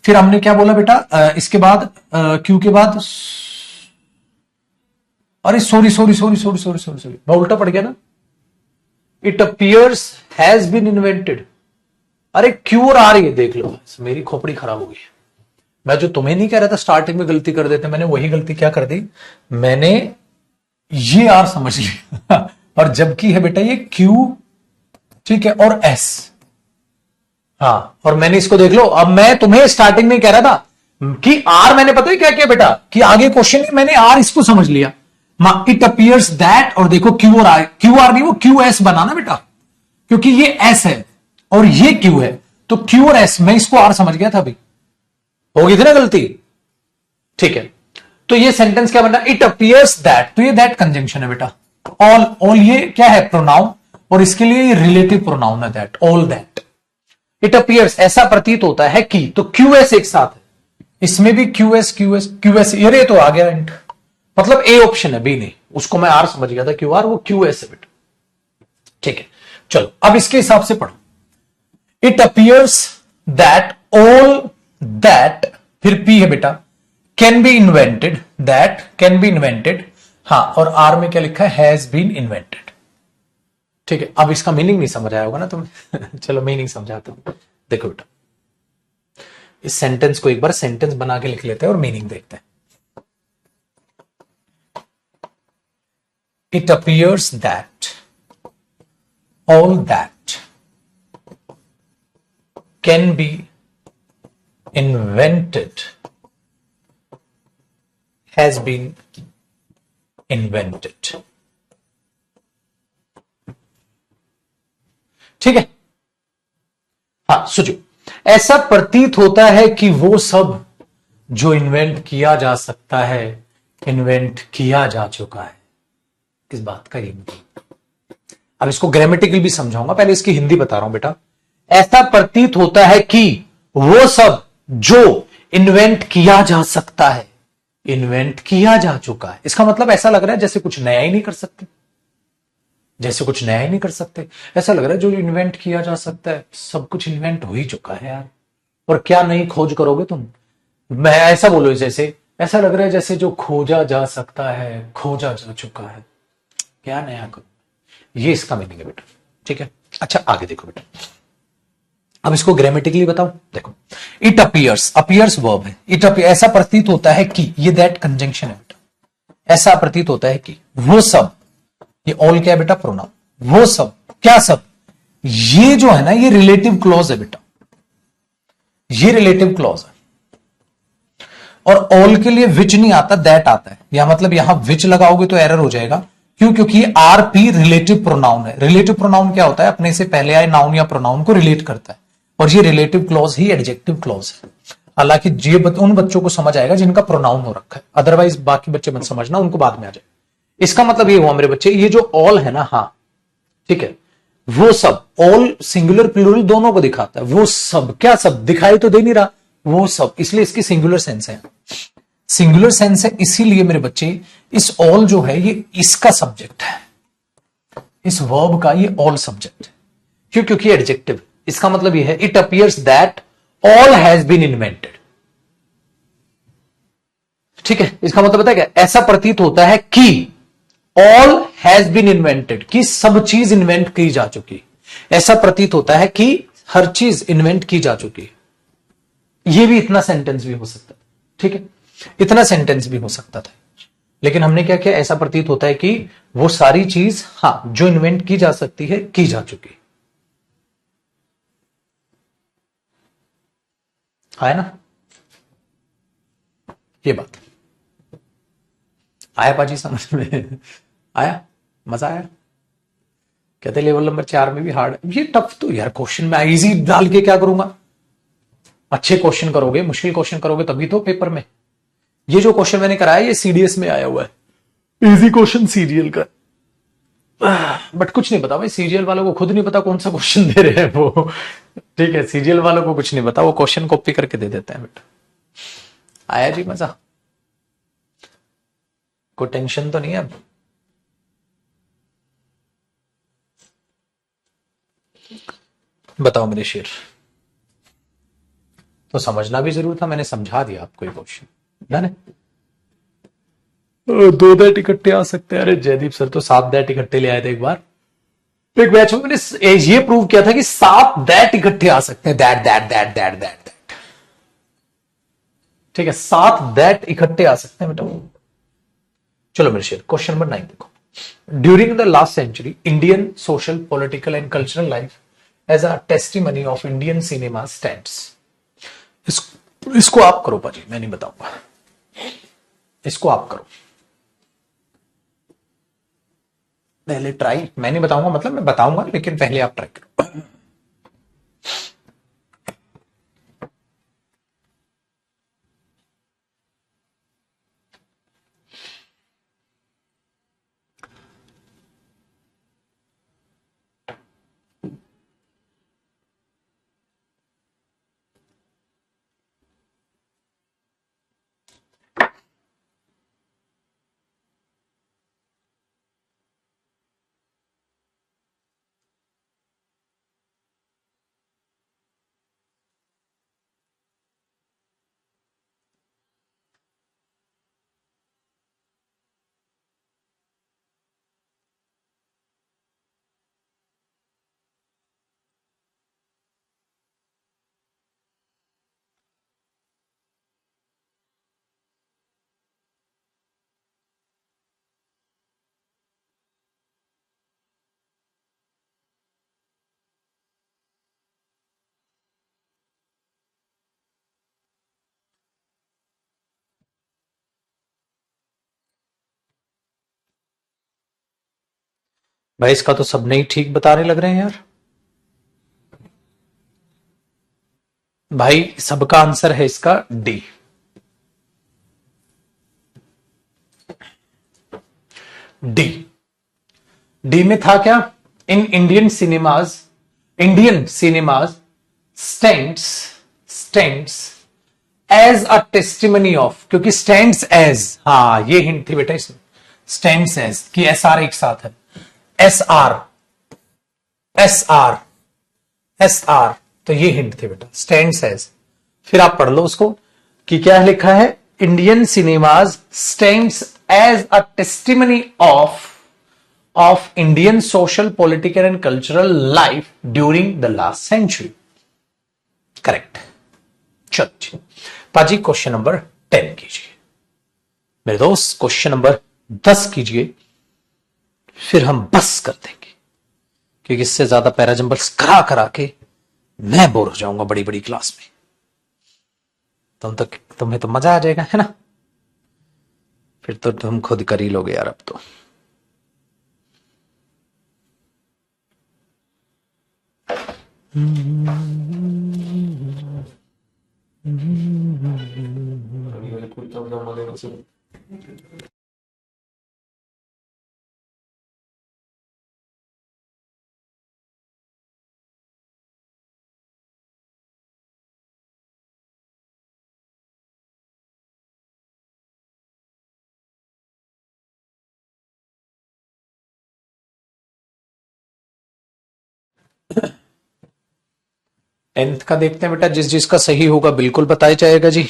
फिर हमने क्या बोला बेटा, इसके बाद क्यू के बाद, अरे सॉरी मैं उल्टा पड़ गया ना, it appears has been invented, अरे क्यू और आर, ये देख लो मेरी खोपड़ी खराब हो गई। मैं जो तुम्हें नहीं कह रहा था स्टार्टिंग में गलती कर देते, मैंने वही गलती क्या कर दी, मैंने ये आर समझ लिया और जबकि है बेटा ये क्यू, ठीक है, और एस, हाँ, और मैंने इसको देख लो, अब मैं तुम्हें स्टार्टिंग में कह रहा था कि आर, मैंने पता है क्या किया बेटा, कि आगे क्वेश्चन में मैंने आर इसको समझ लिया, इट अपीयर्स दैट, और देखो क्यू और आर, क्यू आर नहीं वो क्यू एस बनाना बेटा, क्योंकि ये एस है और ये क्यू है, तो क्यू और एस, मैं इसको आर समझ गया था अभी, होगी थी ना गलती, ठीक है। तो ये सेंटेंस क्या बना, इट अपीयर्स दैट, तो ये दैट कंजंक्शन है बेटा, ऑल ये क्या है, प्रोनाउन, और इसके लिए ये रिलेटिव प्रोनाउन है that, all that. It appears ऐसा प्रतीत होता है कि, तो क्यू एस एक साथ है, इसमें भी क्यू एस, ये तो आ गया इंट, मतलब ए ऑप्शन है, बी नहीं, उसको मैं आर समझ गया था, क्यू आर, वो क्यू एस है बेटा, ठीक है। चलो अब इसके हिसाब से पढ़ो, it appears that all that, फिर पी है बेटा, can be invented, that can be invented, हाँ, और आर में क्या लिखा है, हैज बीन इन्वेंटेड, ठीक है। अब इसका मीनिंग नहीं समझ आया होगा ना तुम्हें चलो मीनिंग समझाता हूं, देखो बेटा, इस सेंटेंस को एक बार सेंटेंस बना के लिख लेते हैं और मीनिंग देखते हैं। It appears that all that can be invented has been invented, ठीक है। हाँ सोचो, ऐसा प्रतीत होता है कि वो सब जो इन्वेंट किया जा सकता है, इन्वेंट किया जा चुका है, किस बात का ये मतलब। अब इसको ग्रामेटिकल भी समझाऊंगा, पहले इसकी हिंदी बता रहा हूं बेटा। ऐसा प्रतीत होता है कि वो सब जो इन्वेंट किया जा सकता है, इन्वेंट किया जा चुका है, इसका मतलब ऐसा लग रहा है जैसे कुछ नया ही नहीं कर सकते, जैसे कुछ नया ही नहीं कर सकते, ऐसा लग रहा है जो इन्वेंट किया जा सकता है सब कुछ इन्वेंट हो ही चुका है यार, और क्या नई खोज करोगे तुम। मैं ऐसा बोलो, जैसे ऐसा लग रहा है जैसे जो खोजा जा सकता है खोजा जा चुका है, क्या नया करो, ये इसका मीनिंग है बेटा, ठीक है। अच्छा आगे देखो बेटा, अब इसको ग्रामेटिकली बताओ, देखो इट अपीयर्स वर्ब है, इट ऐसा प्रतीत होता है कि, ये दैट कंजंक्शन है बेटा, ऐसा प्रतीत होता है कि वो सब, ये ऑल क्या है बेटा, प्रोनाउन, वो सब, क्या सब, ये जो है ना ये रिलेटिव क्लॉज है बेटा, ये रिलेटिव क्लॉज है, और ऑल के लिए विच नहीं आता, दैट आता है, या मतलब यहां विच लगाओगे तो एरर हो जाएगा, क्यों, क्योंकि आर पी रिलेटिव प्रोनाउन है। रिलेटिव प्रोनाउन क्या होता है, अपने से पहले आए नाउन या प्रोनाउन को रिलेट करता है, और ये रिलेटिव क्लॉज ही एडजेक्टिव क्लॉज है। हालांकि ये उन बच्चों को समझ आएगा जिनका प्रोनाउन हो रखा है, अदरवाइज बाकी बच्चे मत समझना, उनको बाद में आ जाए। इसका मतलब ये हुआ मेरे बच्चे, ये जो ऑल है ना, हाँ ठीक है, वो सब, ऑल सिंगुलर प्लूरल दोनों को दिखाता है, वो सब, क्या सब, दिखाई तो दे नहीं रहा, वो सब, इसलिए इसकी सिंगुलर सेंस है, सिंगुलर सेंस है, इसीलिए मेरे बच्चे इस ऑल जो है ये इसका सब्जेक्ट है, इस वर्ब का ये ऑल सब्जेक्ट है, क्यों, क्योंकि एडजेक्टिव। इसका मतलब ये है, it appears that all has been invented. ठीक है, इसका मतलब पता है क्या, ऐसा प्रतीत होता है कि ऑल हैज बीन इन्वेंटेड, कि सब चीज इन्वेंट की जा चुकी। ऐसा प्रतीत होता है कि हर चीज इन्वेंट की जा चुकी है। यह भी इतना सेंटेंस भी हो सकता है, ठीक है, इतना सेंटेंस भी हो सकता था, लेकिन हमने क्या किया, ऐसा प्रतीत होता है कि वो सारी चीज, हां, जो इन्वेंट की जा सकती है, की जा चुकी है ना। ये बात आया पाजी समझ में? आया, मजा आया? कहते लेवल नंबर 4 में भी हार्ड, ये टफ तो यार क्वेश्चन में इजी डाल के क्या करूंगा। अच्छे क्वेश्चन करोगे, मुश्किल क्वेश्चन करोगे तभी तो पेपर में। ये जो क्वेश्चन मैंने कराया ये सीडीएस में आया हुआ है, इजी क्वेश्चन सीरियल का। बट कुछ नहीं पता भाई, सीरियल वालों को खुद नहीं पता कौन सा क्वेश्चन दे रहे हैं वो। ठीक है, सीरियल वालों को कुछ नहीं पता, वो क्वेश्चन कॉपी करके दे देते हैं। बेटा आया जी मजा? कोई टेंशन तो नहीं है अब? बताओ मेरे शेर, तो समझना भी जरूर था, मैंने समझा दिया आपको ये क्वेश्चन ना। दो दैट इकट्ठे आ सकते हैं, अरे जयदीप सर तो 7 दैट इकट्ठे ले आए थे एक बार, एक बैच में मैंने ये प्रूव किया था कि 7 दैट इकट्ठे आ सकते हैं, that that that that that that. ठीक है, 7 दैट इकट्ठे आ सकते हैं बेटा। चलो मेरे शेर, क्वेश्चन नंबर 9 देखो। During the last century Indian social political and cultural life as a testimony of Indian cinema stands. इसको आप करो पाजी, मैं नहीं बताऊंगा, इसको आप करो पहले ट्राई, मैं नहीं बताऊंगा, मतलब मैं बताऊंगा लेकिन पहले आप ट्राई करो। भाई इसका तो सबने ही ठीक बताने लग रहे हैं यार। भाई सबका आंसर है इसका डी। डी, डी में था क्या, in Indian cinemas stands stands as a testimony of, क्योंकि स्टैंड्स एज, हाँ ये हिंट थी बेटा इसमें, स्टैंड्स एज कि एस आर एक साथ है, S R S R S R, तो ये हिंट थी बेटा, स्टैंड्स एज। फिर आप पढ़ लो उसको कि क्या लिखा है, Indian cinemas stands as a testimony of Indian social political and cultural life during the last century. Correct. चलो पाजी क्वेश्चन नंबर 10 कीजिए मेरे दोस्त, क्वेश्चन नंबर 10 कीजिए, फिर हम बस कर देंगे, क्योंकि इससे ज्यादा पैराजंबल्स करा करा के मैं बोर हो जाऊंगा बड़ी बड़ी क्लास में। तुम्हें तो मजा आ जाएगा है ना, फिर तो तुम खुद कर ही लोगे यार अब तो। nth का देखते हैं बेटा, जिस जिसका सही होगा बिल्कुल बताया जाएगा जी।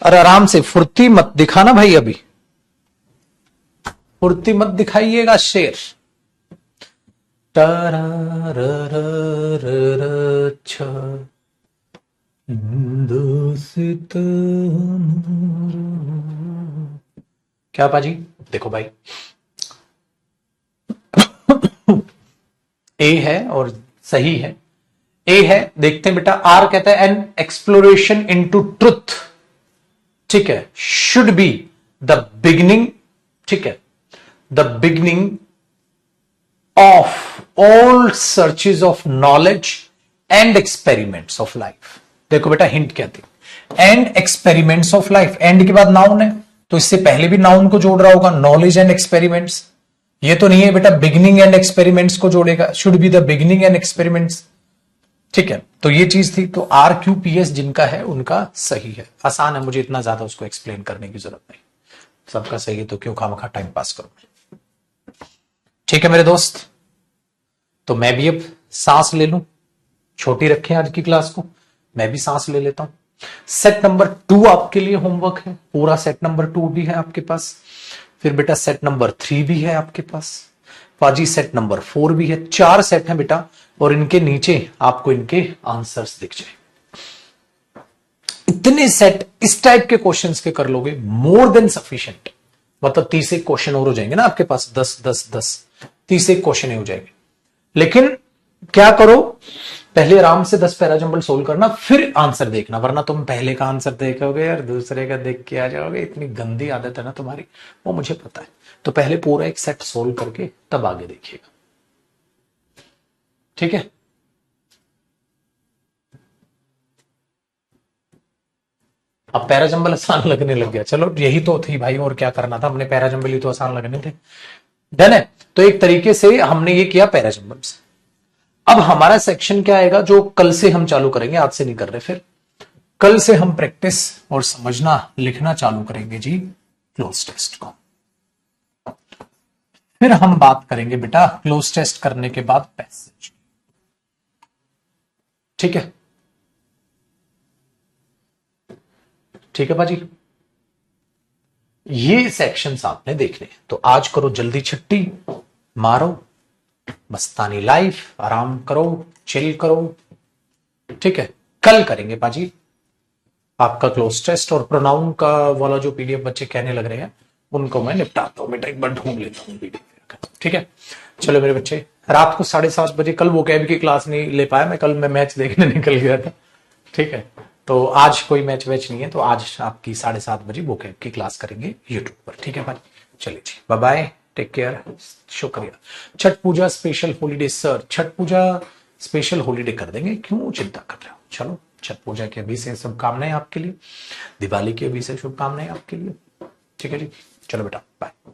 और आराम से फुर्ती मत दिखाना भाई, अभी फुर्ती मत दिखाइएगा शेर। क्या पाजी, देखो भाई ए है और सही है, ए है। देखते हैं बेटा, आर कहता है एन एक्सप्लोरेशन इनटू ट्रुथ, ठीक है, शुड बी द बिगिनिंग, ठीक है, the beginning of all searches of knowledge and experiments of life. देखो बेटा हिंट क्या थी, and experiments of life, and के बाद नाउन है, तो इससे पहले भी नाउन को जोड़ रहा होगा, नॉलेज एंड एक्सपेरिमेंट्स। ये तो नहीं है बेटा बिगिनिंग एंड एक्सपेरिमेंट्स को जोड़ेगा, should be the beginning and experiments, ठीक है। तो ये चीज थी, तो आर क्यू पी एस जिनका है उनका सही है। आसान है, मुझे इतना ज्यादा उसको एक्सप्लेन करने की जरूरत नहीं, सबका सही है तो क्यों खामखा टाइम पास करूं। ठीक है मेरे दोस्त, तो मैं भी अब सांस ले लूं, छोटी रखें आज की क्लास को, मैं भी सांस ले लेता हूं। सेट नंबर 2 आपके लिए होमवर्क है, पूरा सेट नंबर 2 भी है आपके पास, फिर बेटा सेट नंबर 3 भी है आपके पास, पाजी सेट नंबर 4 भी है। 4 सेट है बेटा, और इनके नीचे आपको इनके आंसर्स दिख जाए। इतने सेट इस टाइप के क्वेश्चंस के कर लोगे, मोर देन सफिशिएंट, मतलब 30 एक क्वेश्चन और हो जाएंगे ना आपके पास, 10 30 एक क्वेश्चन ही हो जाएंगे। लेकिन क्या करो, पहले आराम से 10 पैराजंबल सोल्व करना, फिर आंसर देखना, वरना तुम पहले का आंसर देखोगे और दूसरे का देख के आ जाओगे। इतनी गंदी आदत है ना तुम्हारी, वो मुझे पता है। तो पहले पूरा एक सेट सोल्व करके तब आगे देखिएगा, ठीक है। अब पैराजंबल आसान लगने लग गया, चलो यही तो थी भाई, और क्या करना था, हमने पैराजंबल ही तो आसान लगने थे। डन है, तो एक तरीके से हमने ये किया पैराजंबल से। अब हमारा सेक्शन क्या आएगा, जो कल से हम चालू करेंगे, आज से नहीं कर रहे, फिर कल से हम प्रैक्टिस और समझना लिखना चालू करेंगे जी क्लोज टेस्ट को। फिर हम बात करेंगे बेटा क्लोज टेस्ट करने के बाद पैसेज, ठीक है, ठीक है बाजी। ये सेक्शंस आपने देखने, तो आज करो जल्दी छुट्टी मारो, मस्तानी लाइफ, आराम करो, चिल करो, ठीक है। कल करेंगे बाजी आपका क्लोज टेस्ट, और प्रोनाउन का वाला जो पीडीएफ बच्चे कहने लग रहे हैं उनको मैं निपटाता हूं बेटा, एक बार ढूंढ लेता हूं पीडीएफ, ठीक है। चलो मेरे बच्चे, रात को 7:30 बजे, कल वो कैब की क्लास नहीं ले पाया मैं, कल मैं मैच देखने निकल गया था, ठीक है। तो आज कोई मैच वैच नहीं है, तो आज आपकी 7:30 बजे वो कैब की क्लास करेंगे यूट्यूब पर, ठीक है भाई। चलिए जी, बाय बाय, टेक केयर, शुक्रिया। छठ पूजा स्पेशल हॉलीडे सर, छठ पूजा स्पेशल हॉलीडे कर देंगे, क्यों चिंता कर रहे हो। चलो, छठ पूजा की अभी से शुभकामनाएं आपके लिए, दिवाली की अभी से शुभकामनाएं आपके लिए, ठीक है जी। चलो बेटा, बाय।